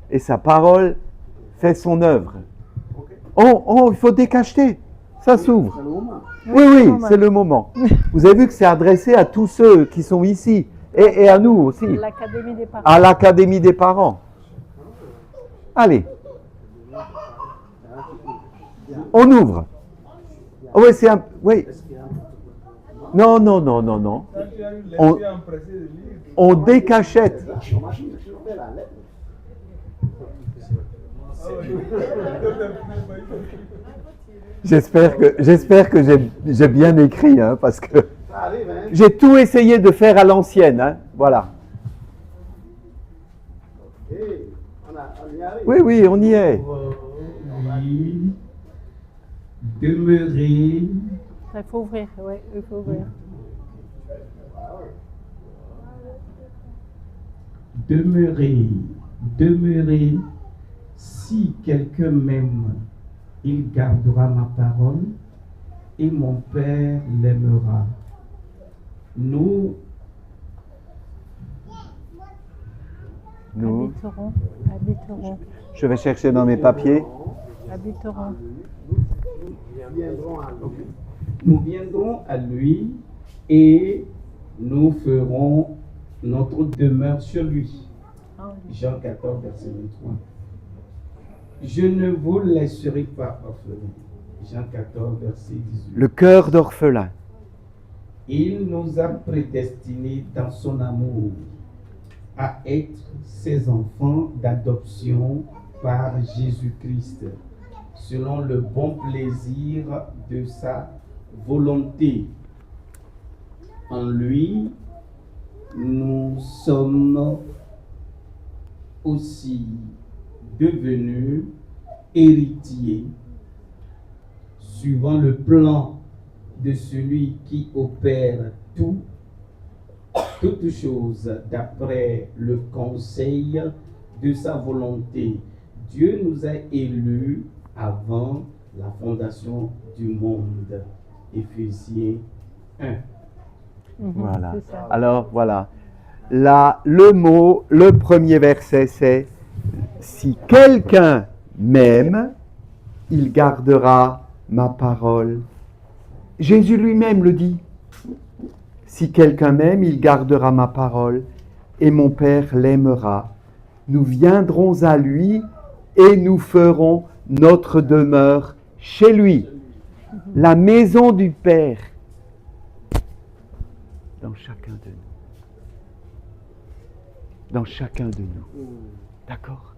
Et sa parole fait son œuvre. Oh, il faut décacheter. Ça s'ouvre. Oui, c'est le moment. Vous avez vu que c'est adressé à tous ceux qui sont ici et à nous aussi. L'Académie des parents. À l'Académie des parents. Allez. On ouvre. Oh, oui, c'est un... Oui. Non. On décachette. J'espère que j'ai bien écrit, hein, parce que j'ai tout essayé de faire à l'ancienne. Hein, voilà. Oui, on y est. Oui. Demeurer. Il faut ouvrir, oui, il faut ouvrir. Demeurer. Si quelqu'un m'aime, il gardera ma parole et mon Père l'aimera. Nous Habiterons. Je vais chercher dans mes papiers. Habiterons. Nous viendrons à lui et nous ferons notre demeure sur lui. Jean 14, verset 23. Je ne vous laisserai pas orphelins. Jean 14, verset 18. Le cœur d'orphelin. Il nous a prédestinés dans son amour à être ses enfants d'adoption par Jésus-Christ, selon le bon plaisir de sa volonté. En lui, nous sommes aussi devenus héritiers, suivant le plan de celui qui opère toutes choses d'après le conseil de sa volonté. Dieu nous a élus avant la fondation du monde. Éphésiens 1. Voilà. Alors, voilà. Là, le premier verset, c'est « Si quelqu'un m'aime, il gardera ma parole. » Jésus lui-même le dit. « Si quelqu'un m'aime, il gardera ma parole, et mon Père l'aimera. Nous viendrons à lui, et nous ferons notre demeure chez lui. » La maison du Père dans chacun de nous. Dans chacun de nous. D'accord?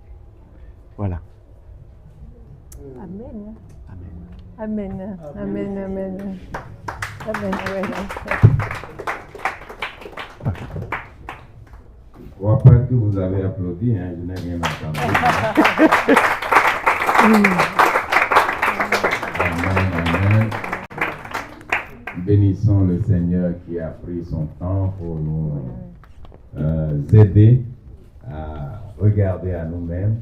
Voilà. Amen. Amen. Amen. Amen. Amen. Amen. Je ne crois pas que vous avez applaudi, hein, je n'ai rien entendu. Amen. Bénissons le Seigneur qui a pris son temps pour nous aider à regarder à nous-mêmes,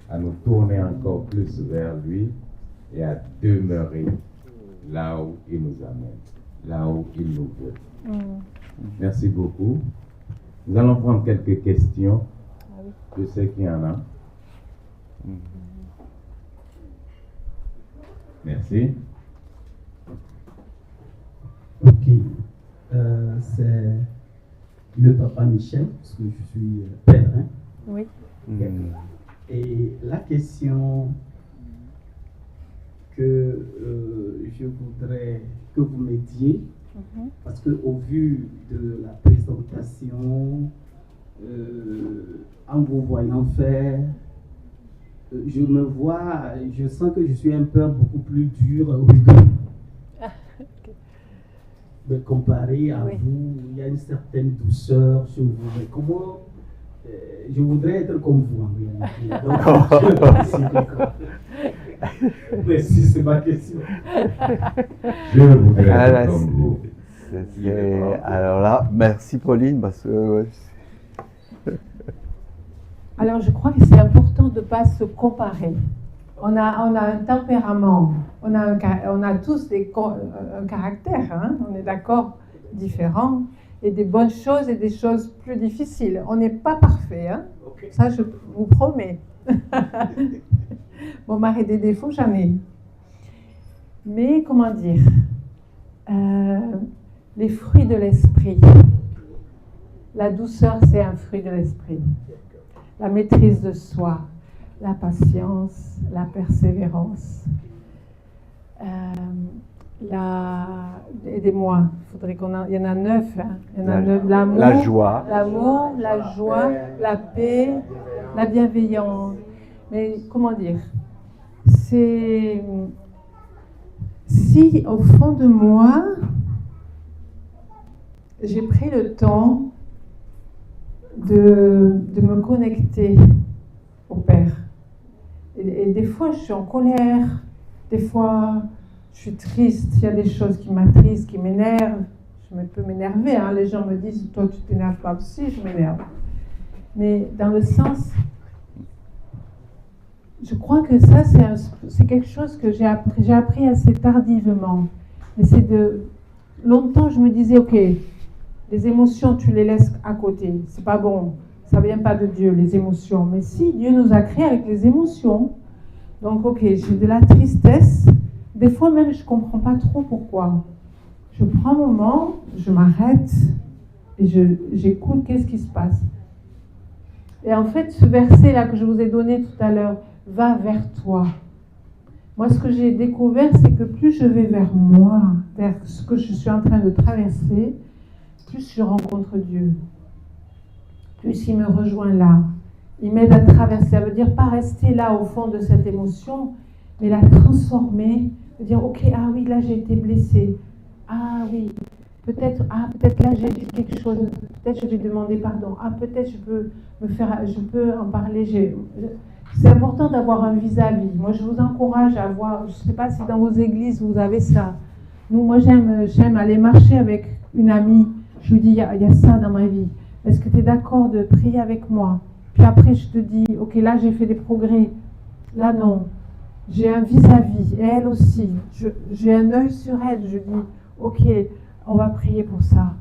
à nous tourner encore plus vers lui et à demeurer là où il nous amène, là où il nous veut. Merci beaucoup. Nous allons prendre quelques questions. Je sais qu'il y en a. Merci. Ok. C'est le papa Michel, parce que je suis pèlerin. Oui. Et la question que je voudrais que vous m'aidiez, parce qu'au vu de la présentation, en vous voyant faire, je me vois, je sens que je suis un père beaucoup plus dur au rigolo. Mais comparé à vous, il y a une certaine douceur chez vous. Mais comment je voudrais être comme vous en réalité. Donc, merci, c'est ma question. Je voudrais être comme vous. Alors là, merci Pauline, parce que... Alors, je crois que c'est important de ne pas se comparer. On a un tempérament, on a tous un caractère, hein, on est d'accord, différent, et des bonnes choses et des choses plus difficiles. On n'est pas parfait, hein. Ça je vous promets. Mon mari des défauts, j'en ai. Mais comment dire, les fruits de l'esprit. La douceur, c'est un fruit de l'esprit. La maîtrise de soi, la patience, la persévérance. Aidez-moi, il y en a 9. Hein. Il y en a 9. L'amour, la joie, la paix, la bienveillance. Mais comment dire, c'est si au fond de moi, j'ai pris le temps de me connecter au Père. Et des fois, je suis en colère, des fois, je suis triste, il y a des choses qui m'attristent, qui m'énervent. Je peux m'énerver, hein. Les gens me disent, toi, tu t'énerves pas. Si, je m'énerve. Mais dans le sens, je crois que ça, c'est quelque chose que j'ai appris assez tardivement. Mais longtemps, je me disais, ok, les émotions, tu les laisses à côté. C'est pas bon. Ça vient pas de Dieu, les émotions. Mais si, Dieu nous a créés avec les émotions. Donc, ok, j'ai de la tristesse. Des fois même, je comprends pas trop pourquoi. Je prends un moment, je m'arrête et j'écoute qu'est-ce qui se passe. Et en fait, ce verset-là que je vous ai donné tout à l'heure, va vers toi. Moi, ce que j'ai découvert, c'est que plus je vais vers moi, vers ce que je suis en train de traverser, plus je rencontre Dieu. Plus il me rejoint là. Il m'aide à traverser. Ça veut dire pas rester là au fond de cette émotion, mais la transformer. Dire, ok, ah oui, là j'ai été blessée. Ah oui, peut-être là j'ai dit quelque chose. Peut-être je vais demander pardon. Ah, peut-être je peux en parler. C'est important d'avoir un vis-à-vis. Moi, je vous encourage à avoir, je ne sais pas si dans vos églises vous avez ça. Moi, j'aime aller marcher avec une amie. Je lui dis, il y a ça dans ma vie. Est-ce que tu es d'accord de prier avec moi? Puis après, je te dis, ok, là, j'ai fait des progrès. Là, non. J'ai un vis-à-vis. Et elle aussi. J'ai un œil sur elle. Je dis, ok, on va prier pour ça.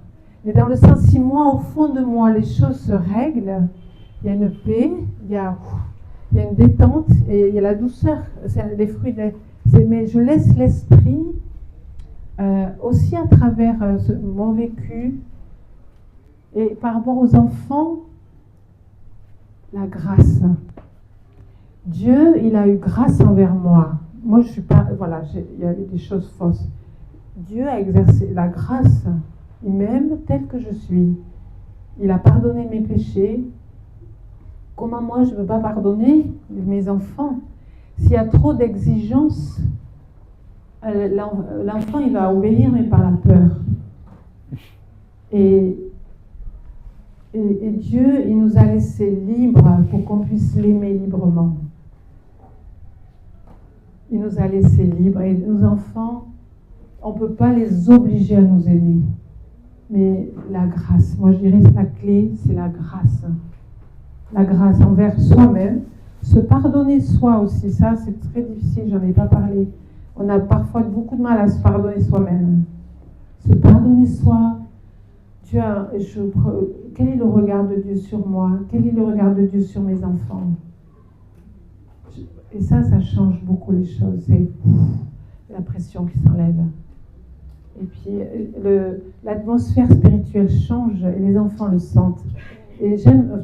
Mais dans le sens, si moi, au fond de moi, les choses se règlent, il y a une paix, il y a une détente et il y a la douceur. C'est les fruits. Mais je laisse l'esprit aussi à travers mon vécu. Et par rapport aux enfants, la grâce. Dieu, il a eu grâce envers moi. Moi, je ne suis pas... Voilà, il y avait des choses fausses. Dieu a exercé la grâce. Il m'aime tel que je suis. Il a pardonné mes péchés. Comment moi, je ne peux pas pardonner mes enfants? S'il y a trop d'exigences, l'enfant, il va obéir, mais par la peur. Et Dieu, il nous a laissés libres pour qu'on puisse l'aimer librement. Il nous a laissés libres. Et nos enfants, on ne peut pas les obliger à nous aimer. Mais la grâce, moi je dirais que la clé, c'est la grâce. La grâce envers soi-même. Se pardonner soi aussi, ça c'est très difficile, j'en ai pas parlé. On a parfois beaucoup de mal à se pardonner soi-même. Se pardonner soi. Quel est le regard de Dieu sur moi? Quel est le regard de Dieu sur mes enfants? Et ça change beaucoup les choses. C'est la pression qui s'enlève. Et puis, l'atmosphère spirituelle change et les enfants le sentent. Et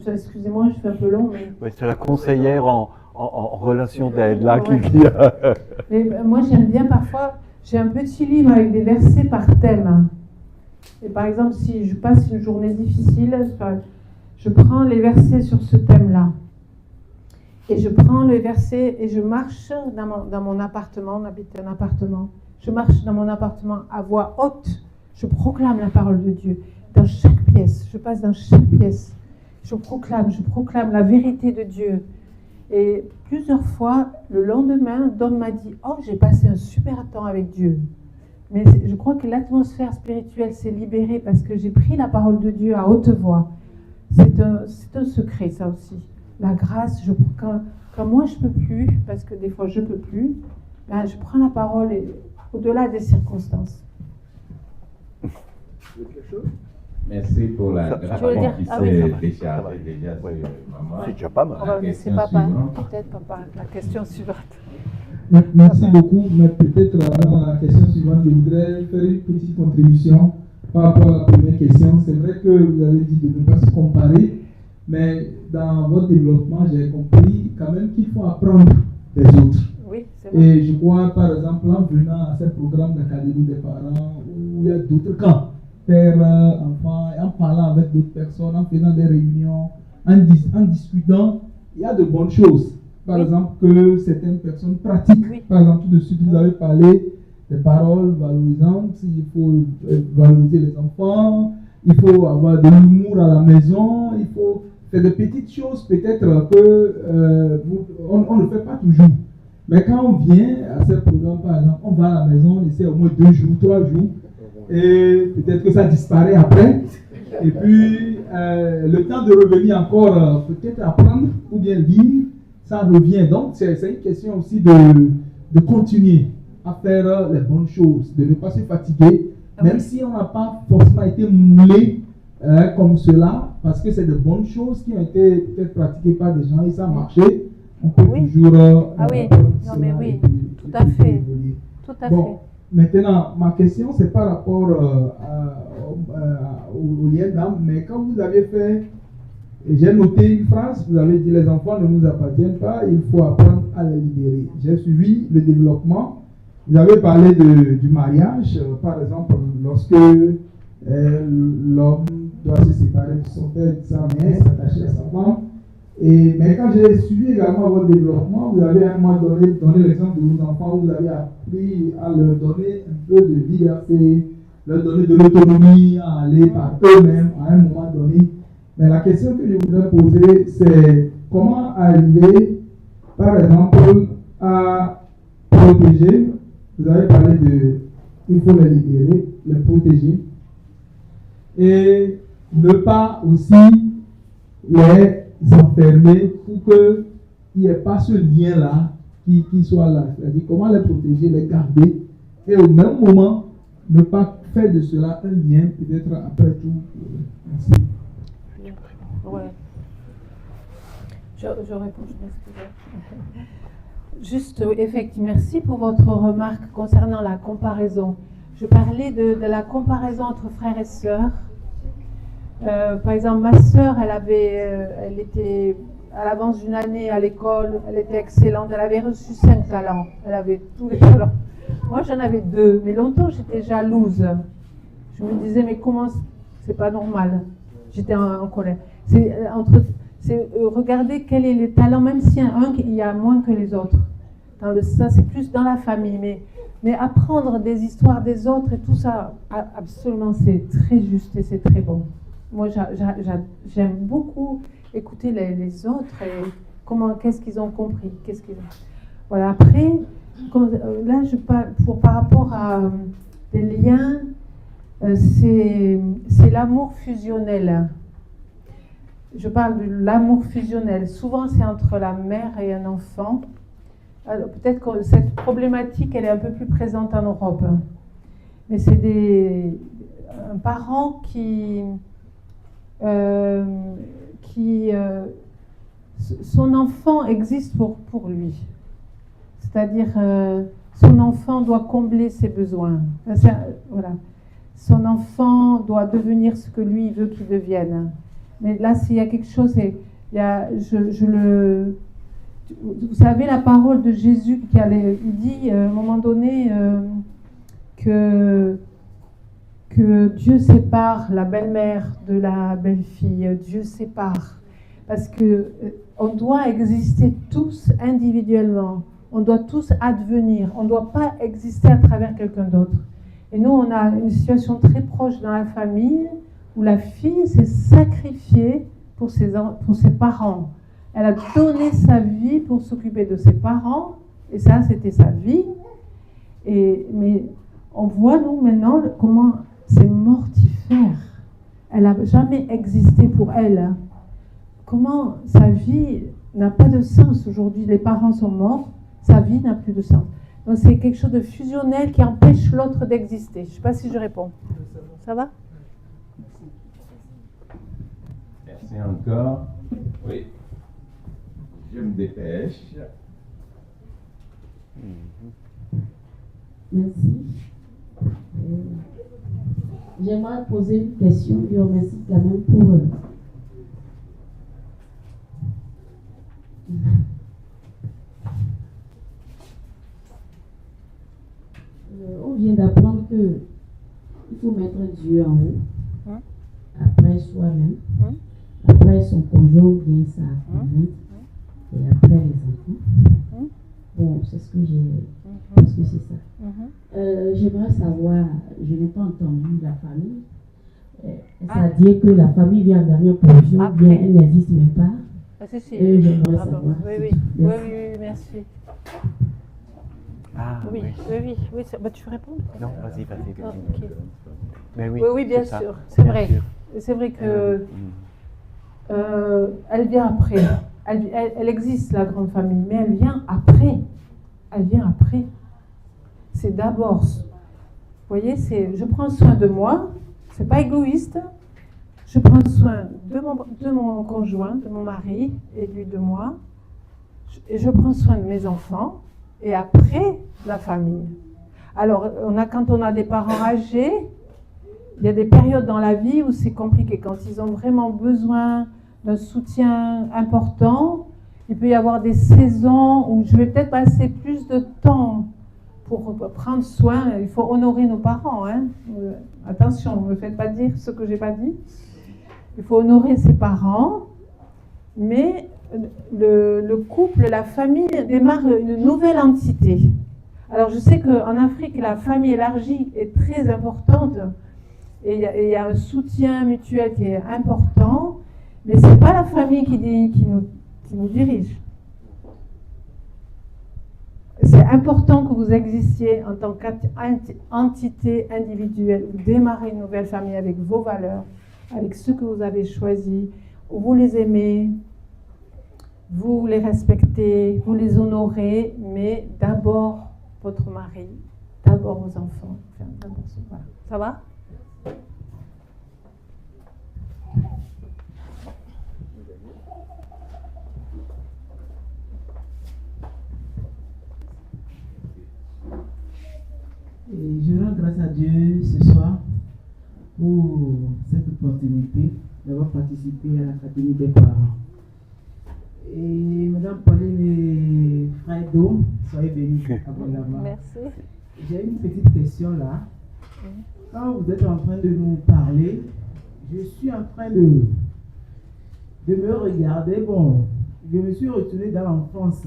excusez-moi, je fais un peu long, mais... Oui, c'est la conseillère en relation d'aide, là, qui vient. Mais moi, j'aime bien parfois, j'ai un petit livre avec des versets par thème. Et par exemple, si je passe une journée difficile, je prends les versets sur ce thème-là. Et je prends le verset et je marche dans mon appartement, on habite un appartement. Je marche dans mon appartement à voix haute. Je proclame la parole de Dieu dans chaque pièce. Je passe dans chaque pièce. Je proclame la vérité de Dieu. Et plusieurs fois, le lendemain, Dom m'a dit « Oh, j'ai passé un super temps avec Dieu ». Mais je crois que l'atmosphère spirituelle s'est libérée parce que j'ai pris la parole de Dieu à haute voix. C'est un secret, ça aussi. La grâce, quand moi je ne peux plus, parce que des fois je ne peux plus, ben je prends la parole au-delà des circonstances. Quelque chose? Merci pour la grâce qui s'est déchargée déjà sur maman. C'est déjà pas mal. On va laisser papa, peut-être papa, la question suivante. Merci beaucoup, mais peut-être avant la question suivante, je voudrais faire une petite contribution par rapport à la première question. C'est vrai que vous avez dit de ne pas se comparer, mais dans votre développement, j'ai compris quand même qu'il faut apprendre des autres. Oui, c'est vrai. Et je crois, par exemple, en venant à ce programme d'académie des parents, où il y a d'autres camps, père, enfant, et en parlant avec d'autres personnes, en faisant des réunions, en discutant, il y a de bonnes choses. Par exemple, que certaines personnes pratiquent. Oui. Par exemple, tout de suite, vous avez parlé des paroles valorisantes. Il faut valoriser les enfants, il faut avoir de l'humour à la maison, il faut faire de petites choses peut-être que on ne fait pas toujours. Mais quand on vient à ce programme, par exemple, on va à la maison, on essaie au moins 2 jours, 3 jours, et peut-être que ça disparaît après. Et puis, le temps de revenir encore, peut-être apprendre ou bien lire, ça revient. Donc, c'est une question aussi de continuer à faire les bonnes choses, de ne pas se fatiguer, même si on n'a pas forcément été moulé comme cela, parce que c'est de bonnes choses qui ont été peut-être pratiquées par des gens et ça a marché. On peut toujours. Non, mais oui, tout à fait. Tout à fait. Maintenant, ma question, c'est par rapport au lien d'âme, mais quand vous avez fait. Et j'ai noté une phrase, vous avez dit les enfants ne nous appartiennent pas, il faut apprendre à les libérer. J'ai suivi le développement. Vous avez parlé du mariage, par exemple, lorsque l'homme doit se séparer de son père et de sa mère, s'attacher à sa femme. Mais quand j'ai suivi également votre développement, vous avez à un moment donné l'exemple de vos enfants, vous avez appris à leur donner un peu de liberté, leur donner de l'autonomie, à aller par eux-mêmes à un moment donné. Mais la question que je voudrais poser, c'est comment arriver, par exemple, à protéger. Vous avez parlé il faut les libérer, les protéger, et ne pas aussi les enfermer pour qu'il n'y ait pas ce lien-là qui soit là. C'est-à-dire comment les protéger, les garder, et au même moment, ne pas faire de cela un lien, peut-être après tout. Merci. Ouais. Je réponds, je m'excuse. Juste, effectivement, merci pour votre remarque concernant la comparaison. Je parlais de la comparaison entre frères et sœurs. Par exemple, ma sœur, elle était à l'avance d'une année à l'école, elle était excellente, elle avait reçu 5 talents, elle avait tous les talents. Moi, j'en avais 2, mais longtemps, j'étais jalouse. Je me disais, mais comment, c'est pas normal. J'étais en colère. Regarder quel est le talent, même s'il y a moins que les autres. Ça, c'est plus dans la famille. Mais apprendre des histoires des autres et tout ça, absolument, c'est très juste et c'est très bon. Moi, j'aime beaucoup écouter les autres et qu'est-ce qu'ils ont compris. Voilà. Après, là, je parle par rapport à des liens, c'est l'amour fusionnel. Je parle de l'amour fusionnel. Souvent, c'est entre la mère et un enfant. Alors, peut-être que cette problématique, elle est un peu plus présente en Europe. Mais c'est un parent son enfant existe pour lui. C'est-à-dire, son enfant doit combler ses besoins. Voilà. Son enfant doit devenir ce que lui veut qu'il devienne. Mais là, s'il y a quelque chose, vous savez la parole de Jésus il dit à un moment donné que Dieu sépare la belle-mère de la belle-fille. Dieu sépare. parce que on doit exister tous individuellement. On doit tous advenir. On ne doit pas exister à travers quelqu'un d'autre. Et nous, on a une situation très proche dans la famille où la fille s'est sacrifiée pour ses parents. Elle a donné sa vie pour s'occuper de ses parents, et ça, c'était sa vie. Mais on voit, nous, maintenant, comment c'est mortifère. Elle n'a jamais existé pour elle. Comment sa vie n'a pas de sens aujourd'hui. Les parents sont morts, sa vie n'a plus de sens. Donc c'est quelque chose de fusionnel qui empêche l'autre d'exister. Je ne sais pas si je réponds. Ça va? Merci encore. Oui. Je me dépêche. Merci. J'aimerais poser une question. Je remercie quand même pour... on vient d'apprendre que il faut mettre Dieu en haut, après soi-même, après son conjoint ou bien sa conjointe, et après les enfants. Bon, c'est ce que j'ai... Parce que c'est ça. J'aimerais savoir, je n'ai pas entendu la famille. C'est-à-dire que la famille vient en dernière position, ou bien elle n'existe même pas. J'aimerais savoir. Oui, merci. Ah, oui. Bah, tu veux répondre? Non, vas-y. Ah, okay. Mais oui, bien sûr. C'est vrai. C'est vrai que elle vient après. Elle existe, la grande famille, mais elle vient après. C'est d'abord, vous voyez, je prends soin de moi, c'est pas égoïste, je prends soin de mon conjoint, de mon mari, et lui de moi, et je prends soin de mes enfants, et après, la famille. Alors, quand on a des parents âgés, il y a des périodes dans la vie où c'est compliqué, quand ils ont vraiment besoin d'un soutien important. Il peut y avoir des saisons où je vais peut-être passer plus de temps pour prendre soin. Il faut honorer nos parents. Attention, ne me faites pas dire ce que je n'ai pas dit. Il faut honorer ses parents. Mais le couple, la famille démarre une nouvelle entité. Alors je sais qu'en Afrique, la famille élargie est très importante. Et il y a un soutien mutuel qui est important. Mais ce n'est pas la famille qui nous dirige. C'est important que vous existiez en tant qu'entité individuelle. Vous démarrez une nouvelle famille avec vos valeurs, avec ceux que vous avez choisis. Vous les aimez, vous les respectez, vous les honorez, mais d'abord votre mari, d'abord vos enfants. Enfin, d'abord, voilà. Ça va ? Et je rends grâce à Dieu ce soir pour cette opportunité d'avoir participé à l'Académie des parents. Et Madame Pauline et Fredo, soyez bénis abondamment. Merci. J'ai une petite question là. Quand vous êtes en train de nous parler, je suis en train de me regarder. Bon, je me suis retourné dans l'enfance,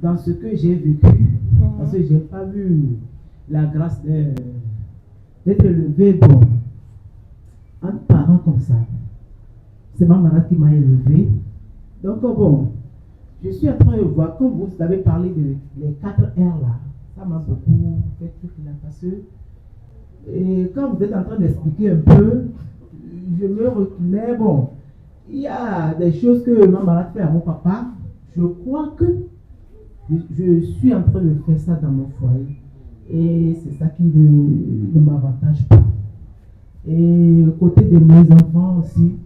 dans ce que j'ai vécu, parce que je n'ai pas vu la grâce d'être élevé, bon, en parlant comme ça. C'est ma maman qui m'a élevé. Donc, bon, je suis en train de voir, comme vous avez parlé des 4 R là, ça m'a beaucoup fait truc là, parce que, et quand vous êtes en train d'expliquer un peu, je me retournais, bon, il y a des choses que ma maman fait à mon papa, je crois que je suis en train de faire ça dans mon foyer. Et c'est ça qui ne m'avantage pas. Et côté de mes enfants aussi,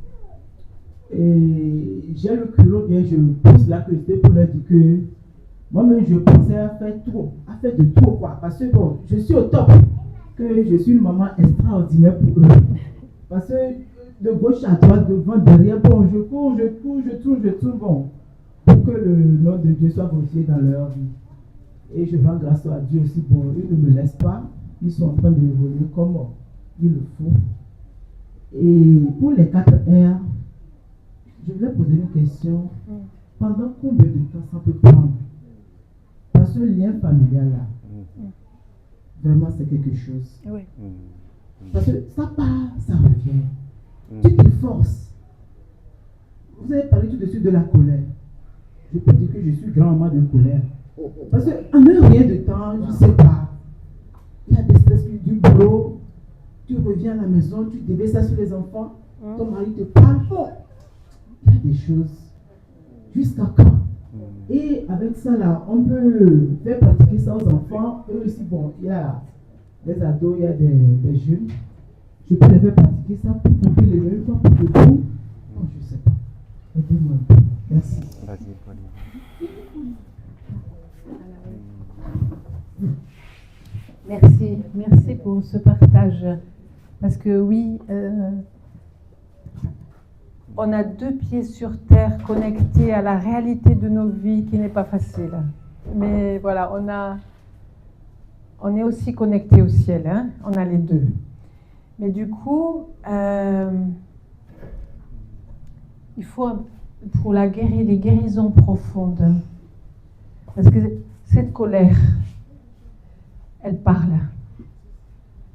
j'ai le culot, bien je pousse la curiosité pour leur dire que moi-même je pensais à faire de trop quoi. Parce que bon, je suis au top, que je suis une maman extraordinaire pour eux. Parce que de gauche à droite, devant, derrière, bon, je cours, je tourne, bon, pour que le nom de Dieu soit glorifié dans leur vie. Et je rends grâce à Dieu aussi, bon, ils ne me laissent pas, ils sont en train de évoluer comme il le faut. Et pour les 4 R, je voulais poser une question. Pendant combien de temps ça peut prendre? Parce que le lien familial là, vraiment c'est quelque chose. Oui. Parce que ça part, ça revient. Tu te forces. Vous avez parlé tout de suite de la colère. Je peux dire que je suis grand-maman de colère. Parce qu'en un rien de temps, je ne sais pas. Il y a des stress du boulot. Tu reviens à la maison, tu déverses ça sur les enfants. Ton mari te parle. Il y a des choses. Jusqu'à quand? Et avec ça là, on peut faire pratiquer ça aux enfants. Eux aussi, bon, il y a des ados, il y a des jeunes. Je peux les faire pratiquer ça pour couper les mêmes fois pour le coup. Non, je ne sais pas. Aidez-moi un peu. Merci. Vas-y, Pauline. Merci pour ce partage. Parce que oui, on a 2 pieds sur terre connectés à la réalité de nos vies qui n'est pas facile. Mais voilà, on est aussi connectés au ciel, hein? On a les 2. Mais du coup, il faut, pour les guérisons profondes, parce que cette colère, elle parle,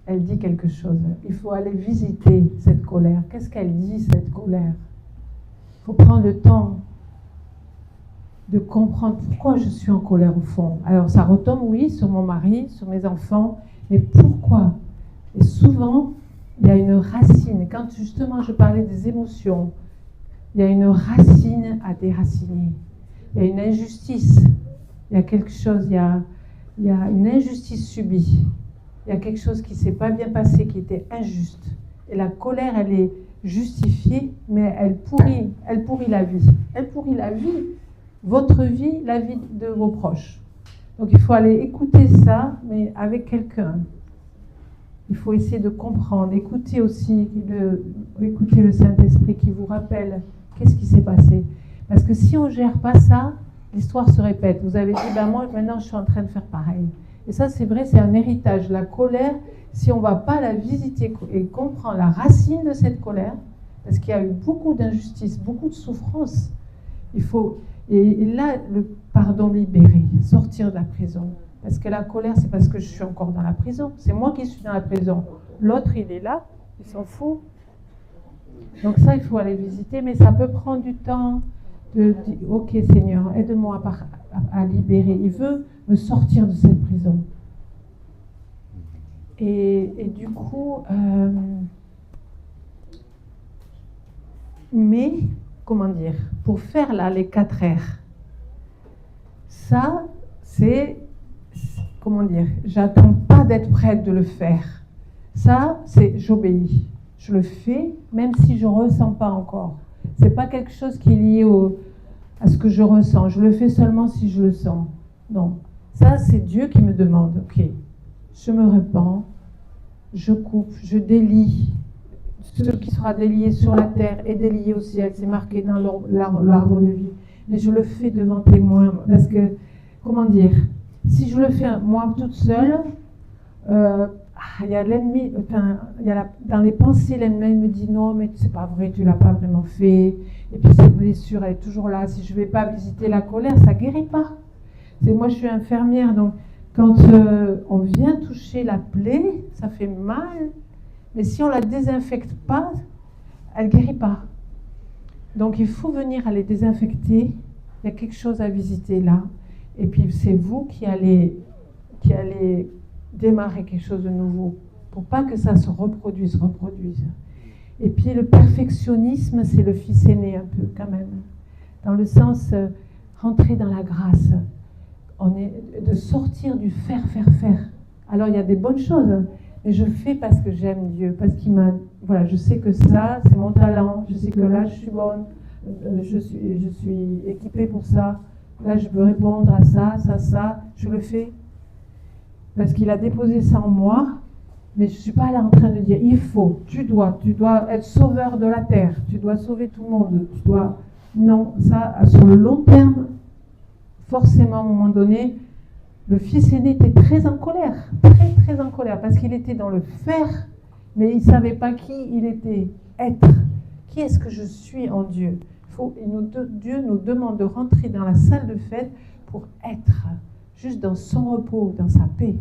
elle dit quelque chose. Il faut aller visiter cette colère. Qu'est-ce qu'elle dit, cette colère? Il faut prendre le temps de comprendre pourquoi je suis en colère au fond. Alors ça retombe, oui, sur mon mari, sur mes enfants, mais pourquoi? Et souvent, il y a une racine. Quand justement je parlais des émotions, il y a une racine à déraciner. Il y a une injustice. Il y a quelque chose, il y a une injustice subie. Il y a quelque chose qui ne s'est pas bien passé, qui était injuste. Et la colère, elle est justifiée, mais elle pourrit la vie. Elle pourrit la vie, votre vie, la vie de vos proches. Donc il faut aller écouter ça, mais avec quelqu'un. Il faut essayer de comprendre, écouter aussi, écouter le Saint-Esprit qui vous rappelle qu'est-ce qui s'est passé. Parce que si on ne gère pas ça, l'histoire se répète. Vous avez dit, moi maintenant je suis en train de faire pareil. Et ça c'est vrai, c'est un héritage. La colère, si on ne va pas la visiter et comprendre la racine de cette colère, parce qu'il y a eu beaucoup d'injustice, beaucoup de souffrance, il faut, et là, le pardon libéré, sortir de la prison. Parce que la colère, c'est parce que je suis encore dans la prison. C'est moi qui suis dans la prison. L'autre, il est là, il s'en fout. Donc ça, il faut aller visiter, mais ça peut prendre du temps de dire, ok Seigneur, aide-moi à libérer. Il veut me sortir de cette prison. Et du coup, mais, comment dire, pour faire là les 4 R, ça, c'est, comment dire, j'attends pas d'être prête de le faire. Ça, c'est j'obéis. Je le fais, même si je ne ressens pas encore. Ce n'est pas quelque chose qui est lié à ce que je ressens. Je le fais seulement si je le sens. Non. Ça, c'est Dieu qui me demande, ok, je me repens, je coupe, je délie. Ce qui sera délié sur la terre est délié au ciel. C'est marqué dans l'arbre de vie. Mais je le fais devant témoin. Parce que, comment dire, si je le fais moi toute seule, il y a l'ennemi, dans les pensées, l'ennemi me dit non, mais c'est pas vrai, tu l'as pas vraiment fait. Et puis cette blessure, elle est toujours là. Si je vais pas visiter la colère, ça guérit pas. Moi, je suis infirmière, donc quand on vient toucher la plaie, ça fait mal. Mais si on la désinfecte pas, elle guérit pas. Donc il faut venir aller désinfecter. Il y a quelque chose à visiter là. Et puis c'est vous qui allez démarrer quelque chose de nouveau pour pas que ça se reproduise. Et puis le perfectionnisme, c'est le fils aîné un peu quand même. Dans le sens rentrer dans la grâce. On est de sortir du faire. Alors il y a des bonnes choses, hein, mais je fais parce que j'aime Dieu, parce qu'il m'a, voilà, je sais que ça c'est mon talent, je sais que là je suis bonne, je suis équipée pour ça, là je peux répondre à ça, je le fais parce qu'il a déposé ça en moi, mais je suis pas là en train de dire il faut, tu dois être sauveur de la terre, tu dois sauver tout le monde, non, ça sur le long terme. Forcément, à un moment donné, le fils aîné était très en colère, très en colère, parce qu'il était dans le faire, mais il ne savait pas qui il était, être. Qui est-ce que je suis en Dieu? Dieu nous demande de rentrer dans la salle de fête pour être juste dans son repos, dans sa paix.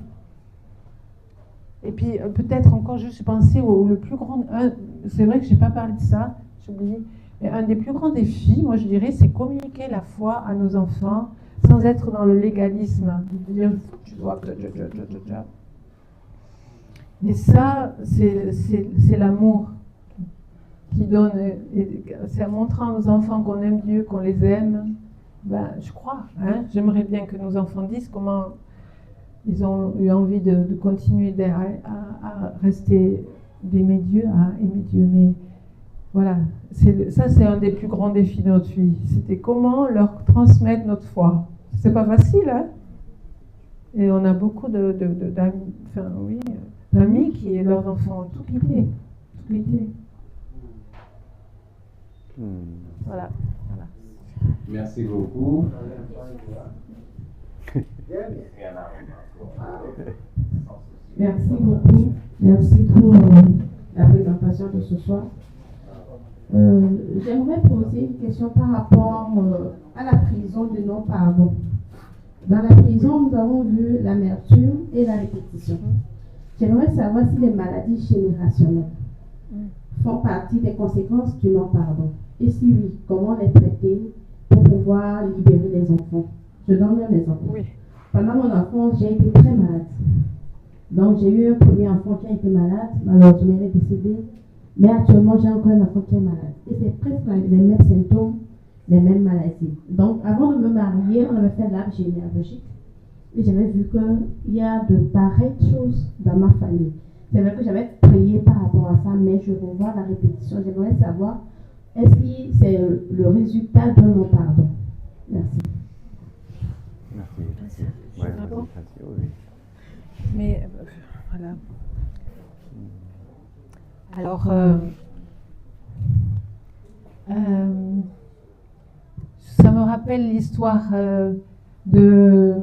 Et puis peut-être encore, je suis pensée au le plus grand... c'est vrai que je n'ai pas parlé de ça, j'ai oublié. Mais un des plus grands défis, moi je dirais, c'est communiquer la foi à nos enfants sans être dans le légalisme. De dire, tu dois... Et ça, c'est l'amour qui donne... C'est en montrant à nos enfants qu'on aime Dieu, qu'on les aime. Ben, je crois. Hein, j'aimerais bien que nos enfants disent comment ils ont eu envie de continuer à rester d'aimer Dieu, à aimer Dieu. Mais voilà, ça c'est un des plus grands défis de notre vie. C'était comment leur transmettre notre foi. C'est pas facile, hein? Et on a beaucoup d'amis qui, leurs enfants, ont tout quitté. Tout quitté. Voilà. Merci beaucoup. Merci beaucoup. Merci pour la présentation de ce soir. J'aimerais poser une question par rapport à la prison du non-pardon. Dans la prison, nous avons vu l'amertume et la répétition. J'aimerais savoir si les maladies générationnelles font partie des conséquences du non-pardon. Et si oui, comment les traiter pour pouvoir libérer les enfants. Je donne un exemple. Oui. Pendant mon enfance, j'ai été très malade. Donc, j'ai eu un premier enfant qui a été malade. Malheureusement, il est décédé. Mais actuellement, j'ai encore un enfant qui est malade. Et c'est presque les mêmes symptômes, les mêmes maladies. Donc, avant de me marier, on avait fait l'arbre généalogique. Et j'avais vu qu'il y a de pareilles choses dans ma famille. C'est vrai que j'avais prié par rapport à ça, mais je revois la répétition. J'aimerais savoir, est-ce que c'est le résultat de mon pardon? Merci. Merci. Ouais, oui. Mais voilà. Alors, ça me rappelle l'histoire de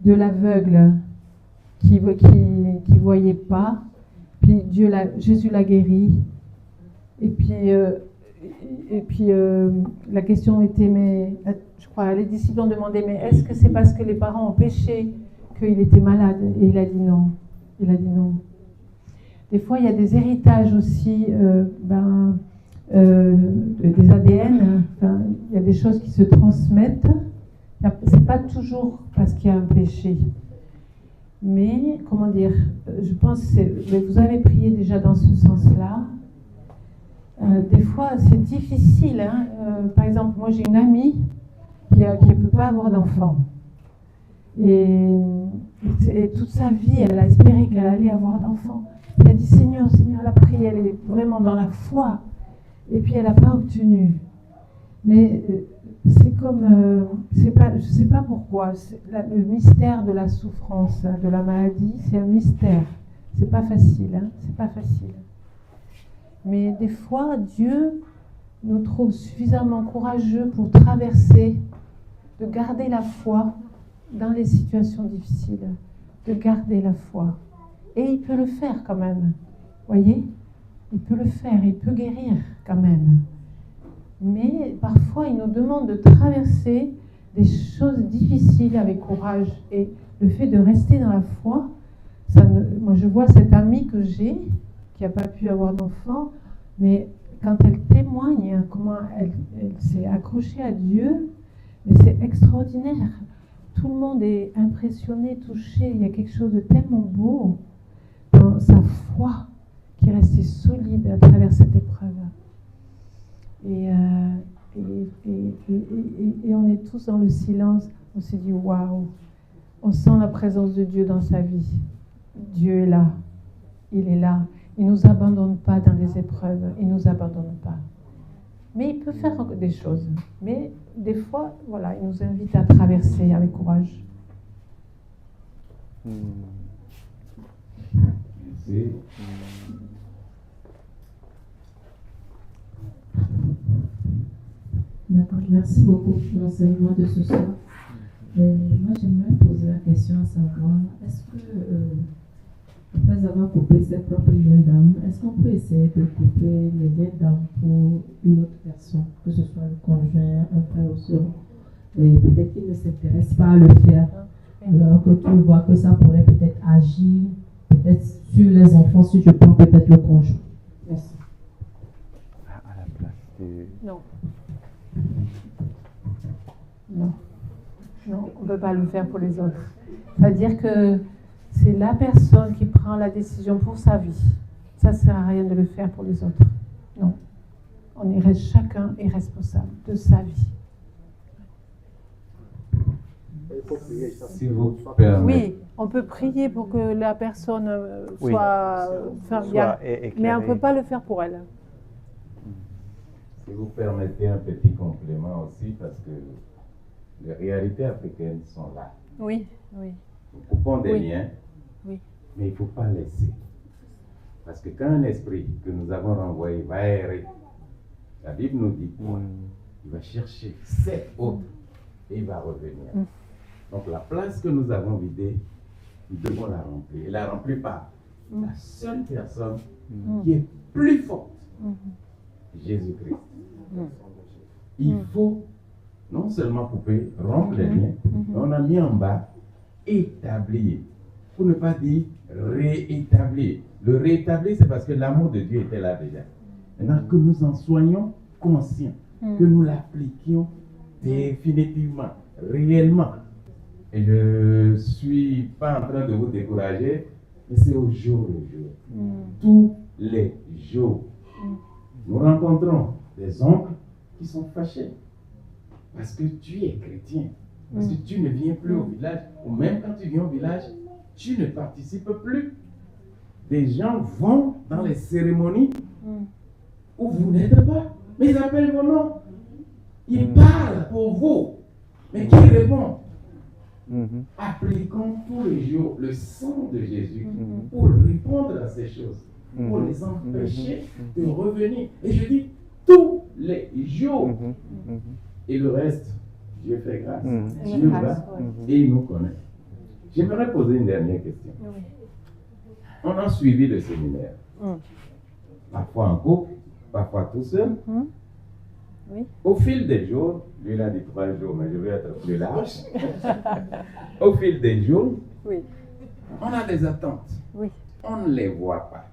l'aveugle qui voyait pas, puis Jésus l'a guéri, et puis la question était, mais je crois les disciples ont demandé, mais est-ce que c'est parce que les parents ont péché qu'il était malade? Et il a dit non. Des fois, il y a des héritages aussi, des ADN. Enfin, il y a des choses qui se transmettent. C'est pas toujours parce qu'il y a un péché. Mais, comment dire, je pense que vous avez prié déjà dans ce sens-là. Des fois, c'est difficile. Hein. Par exemple, moi, j'ai une amie qui ne peut pas avoir d'enfant. Et toute sa vie, elle a espéré qu'elle allait avoir d'enfants. Elle a dit, Seigneur, elle a prié, elle est vraiment dans la foi. Et puis, elle n'a pas obtenu. Mais c'est comme, je ne sais pas pourquoi, le mystère de la souffrance, de la maladie, c'est un mystère. C'est pas facile, hein, c'est pas facile. Mais des fois, Dieu nous trouve suffisamment courageux pour traverser, de garder la foi dans les situations difficiles, de garder la foi. Et il peut le faire quand même, voyez? Il peut le faire, il peut guérir quand même. Mais parfois, il nous demande de traverser des choses difficiles avec courage. Et le fait de rester dans la foi, moi je vois cette amie que j'ai, qui n'a pas pu avoir d'enfant, mais quand elle témoigne comment elle s'est accrochée à Dieu, mais c'est extraordinaire. Tout le monde est impressionné, touché. Il y a quelque chose de tellement beau dans sa foi qui est restée solide à travers cette épreuve. Et on est tous dans le silence. On s'est dit waouh, on sent la présence de Dieu dans sa vie. Dieu est là, il est là. Il ne nous abandonne pas dans les épreuves, il ne nous abandonne pas. Mais il peut faire des choses. Mais des fois, voilà, il nous invite à traverser avec courage. Merci. D'accord, merci beaucoup pour l'enseignement de ce soir. Moi, j'aimerais poser la question à savoir, est-ce que, après après avoir coupé ses propres liens d'âme, est-ce qu'on peut essayer de couper les liens d'âme pour une autre personne, que ce soit le conjoint, un frère ou soeur, et peut-être qu'il ne s'intéresse pas à le faire, alors que tu vois que ça pourrait peut-être agir, peut-être sur les enfants, si je prends peut-être le conjoint. Merci. À la place du... Non. Non. Non, on ne peut pas le faire pour les autres. C'est-à-dire que c'est la personne qui prend la décision pour sa vie. Ça ne sert à rien de le faire pour les autres. Non. Chacun est responsable de sa vie. Si vous permettez. Oui, on peut prier pour que la personne soit mais on ne peut pas le faire pour elle. Si vous permettez un petit complément aussi, parce que les réalités africaines sont là. Oui, oui. Nous coupons des liens, oui. Mais il ne faut pas laisser. Parce que quand un esprit que nous avons renvoyé va errer, la Bible nous dit quoi? Il va chercher 7 autres et il va revenir. Donc la place que nous avons vidée, nous devons la remplir. Et la remplir par la seule personne qui est plus forte, Jésus-Christ. Il faut non seulement couper, rompre les liens, mais on a mis en bas établir. Pour ne pas dire réétablir. Le réétablir, c'est parce que l'amour de Dieu était là déjà. Maintenant, que nous en soyons conscients, que nous l'appliquions définitivement, réellement. Et je ne suis pas en train de vous décourager, mais c'est au jour le jour. Tous les jours, nous rencontrons des oncles qui sont fâchés parce que tu es chrétien, parce que tu ne viens plus au village, ou même quand tu viens au village, tu ne participes plus. Des gens vont dans les cérémonies où vous n'êtes pas, mais ils appellent vos noms. Ils parlent pour vous, mais qui répond? Appliquons tous les jours le sang de Jésus pour répondre à ces choses, pour les empêcher de revenir. Et je dis tous les jours. Et le reste, Dieu fait grâce. Dieu va et il nous connaît. J'aimerais poser une dernière question. On a suivi le séminaire. Parfois en couple, parfois tout seul. Au fil des jours, lui il a dit 3 jours, mais je vais être plus large. Au fil des jours, on a des attentes. On ne les voit pas.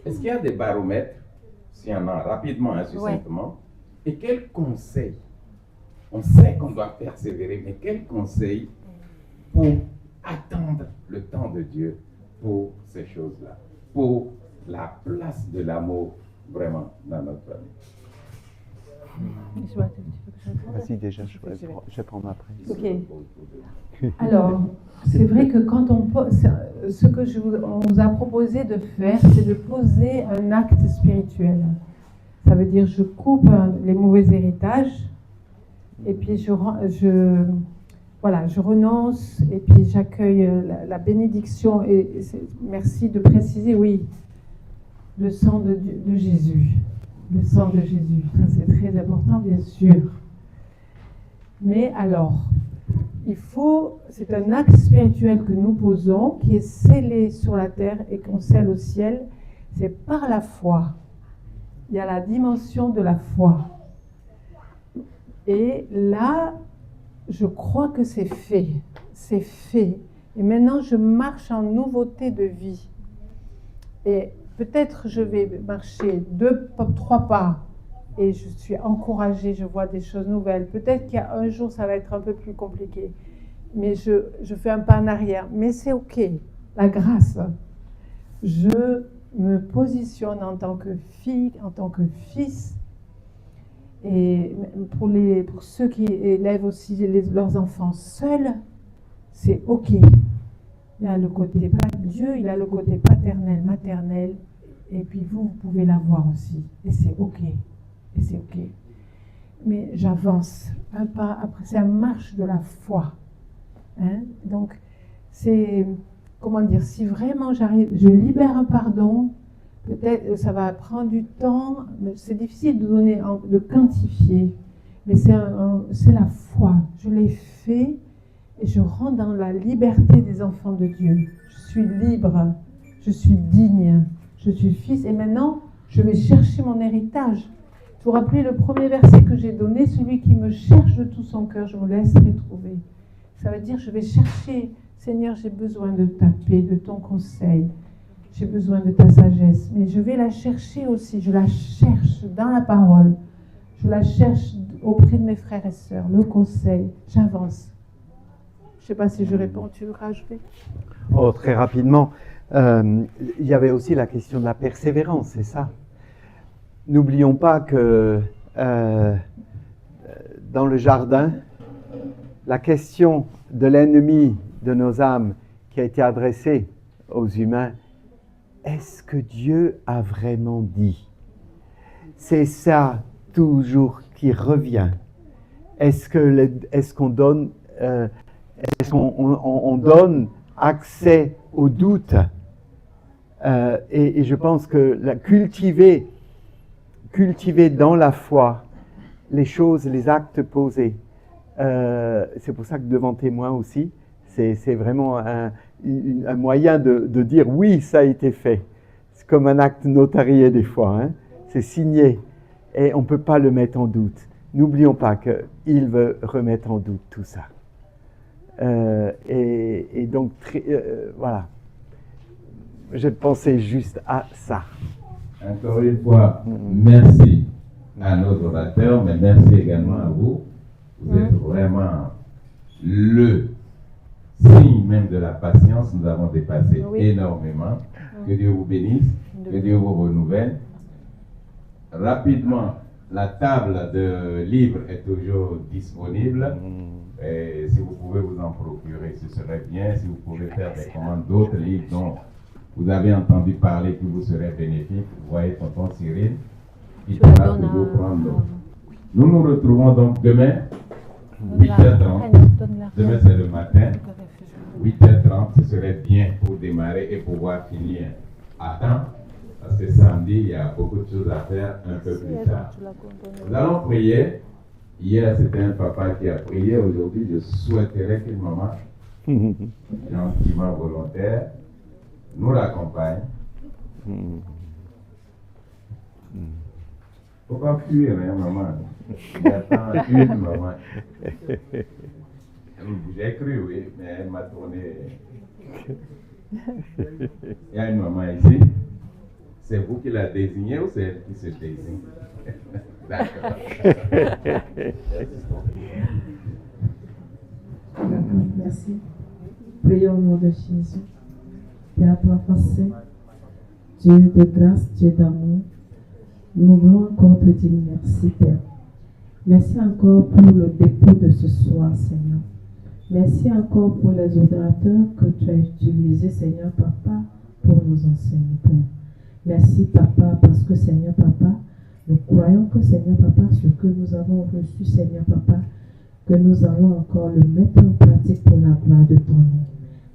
Est-ce qu'il y a des baromètres? S'il y en a, rapidement, succinctement. Et quels conseils? On sait qu'on doit persévérer, mais quels conseils pour attendre le temps de Dieu pour ces choses-là, pour la place de l'amour vraiment dans notre famille? Vas-y déjà, je prends ma prise. Ok. Alors, c'est vrai que quand ce que on vous a proposé de faire, c'est de poser un acte spirituel. Ça veut dire je coupe les mauvais héritages et puis je renonce et puis j'accueille la bénédiction. Et merci de préciser, oui, le sang de Jésus. Le sang de Jésus, ça c'est très important bien sûr. Mais alors, c'est un acte spirituel que nous posons, qui est scellé sur la terre et qu'on scelle au ciel, c'est par la foi. Il y a la dimension de la foi. Et là, je crois que c'est fait. C'est fait. Et maintenant, je marche en nouveauté de vie. Et peut-être je vais marcher 2, 3 pas et je suis encouragée, je vois des choses nouvelles. Peut-être qu'il y a un jour, ça va être un peu plus compliqué. Mais je fais un pas en arrière. Mais c'est OK, la grâce. Je me positionne en tant que fille, en tant que fils. Et pour ceux qui élèvent aussi leurs enfants seuls, c'est OK. Il y a le côté Dieu, il a le côté paternel, maternel, et puis vous pouvez l'avoir aussi, et c'est OK, et c'est OK. Mais j'avance un pas après, c'est la marche de la foi. Donc, c'est, comment dire, si vraiment je libère un pardon, peut-être ça va prendre du temps, mais c'est difficile de quantifier, mais c'est la foi. Je l'ai fait. Et je rentre dans la liberté des enfants de Dieu. Je suis libre. je suis digne, je suis fils, et maintenant, je vais chercher mon héritage. Vous vous rappelez le premier verset que j'ai donné, celui qui me cherche de tout son cœur, je me laisserai trouver. Ça veut dire, je vais chercher, Seigneur, j'ai besoin de ta paix, de ton conseil, j'ai besoin de ta sagesse, mais je vais la chercher aussi, je la cherche dans la parole, je la cherche auprès de mes frères et sœurs, le conseil, j'avance. Je ne sais pas si je réponds, tu veux rajouter? Oh, très rapidement, il y avait aussi la question de la persévérance, c'est ça. N'oublions pas que dans le jardin, la question de l'ennemi de nos âmes qui a été adressée aux humains, est-ce que Dieu a vraiment dit? C'est ça toujours qui revient. Est-ce qu'on donne accès au doute? Et je pense que cultiver dans la foi les choses, les actes posés. C'est pour ça que devant témoin aussi, c'est vraiment un moyen de dire oui, ça a été fait. C'est comme un acte notarié des fois, hein? C'est signé et on ne peut pas le mettre en doute. N'oublions pas qu'il veut remettre en doute tout ça. Et donc, voilà. Je pensais juste à ça. Encore une fois, merci à nos orateurs, mais merci également à vous. Vous êtes vraiment le signe même de la patience. Nous avons dépassé énormément. Que Dieu vous bénisse, que Dieu vous renouvelle. Rapidement, la table de livres est toujours disponible. Et si vous pouvez vous en procurer, ce serait bien. Si vous pouvez faire des commandes d'autres livres dont vous avez entendu parler qui vous seraient bénéfiques, vous voyez tonton Cyril, il pourra toujours prendre l'eau. Nous nous retrouvons donc demain, 8h30. Demain c'est le matin. 8h30, ce serait bien pour démarrer et pouvoir finir à temps. Parce que samedi, il y a beaucoup de choses à faire un peu plus tard. Nous allons prier. Hier, c'était un papa qui a prié. Aujourd'hui, je souhaiterais qu'une maman, gentiment volontaire, nous l'accompagne. Faut pas fuir, hein, maman. Il attend une maman. J'ai cru, oui, mais elle m'a tourné. Il y a une maman ici. C'est vous qui la désignez ou c'est elle qui se désigne? D'accord. Merci. Prions au nom de Jésus. Père, toi, forcé, Dieu de grâce, Dieu d'amour, nous voulons encore te dire merci, Père. Merci encore pour le dépôt de ce soir, Seigneur. Merci encore pour les orateurs que tu as utilisés, Seigneur Papa, pour nous enseigner, Père. Merci, Papa, parce que, Seigneur Papa, nous croyons que, Seigneur Papa, ce que nous avons reçu, Seigneur Papa, que nous allons encore le mettre en pratique pour la gloire de ton nom.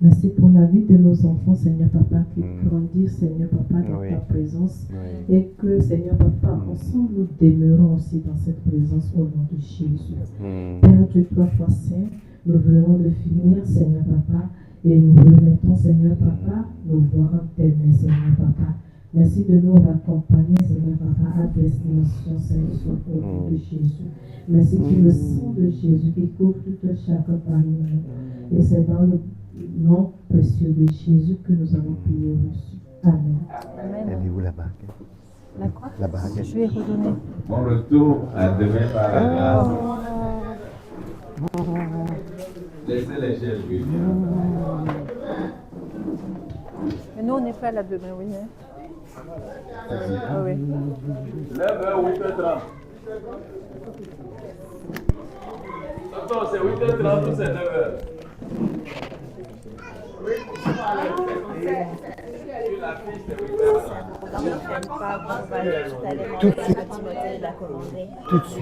Merci pour la vie de nos enfants, Seigneur Papa, qui grandissent, Seigneur Papa, dans ta présence. Et que, Seigneur Papa, ensemble, nous demeurons aussi dans cette présence au nom de Jésus. Père Dieu, toi, foi saint, nous venons de finir, Seigneur Papa, et nous remettons, Seigneur Papa, nos voix en tes mains, Seigneur Papa. Merci de nous accompagner, Seigneur Papa, à destination, Seigneur, au nom de Jésus. Merci pour le sang de Jésus qui couvre tout chacun parmi nous. Et c'est dans le nom précieux de Jésus que nous avons prié reçu. Amen. Elle est où la bague? La quoi? La bague. Je vais redonner. Bon retour à demain par la grâce. Laissez les chaises venir. Mais nous, on n'est pas là demain, oui. Hein? Ah oui. 9h, 8h30. Attends, c'est 8h30 ou c'est 9h? Tout de suite. Timothée l'a commandé. Tout de suite.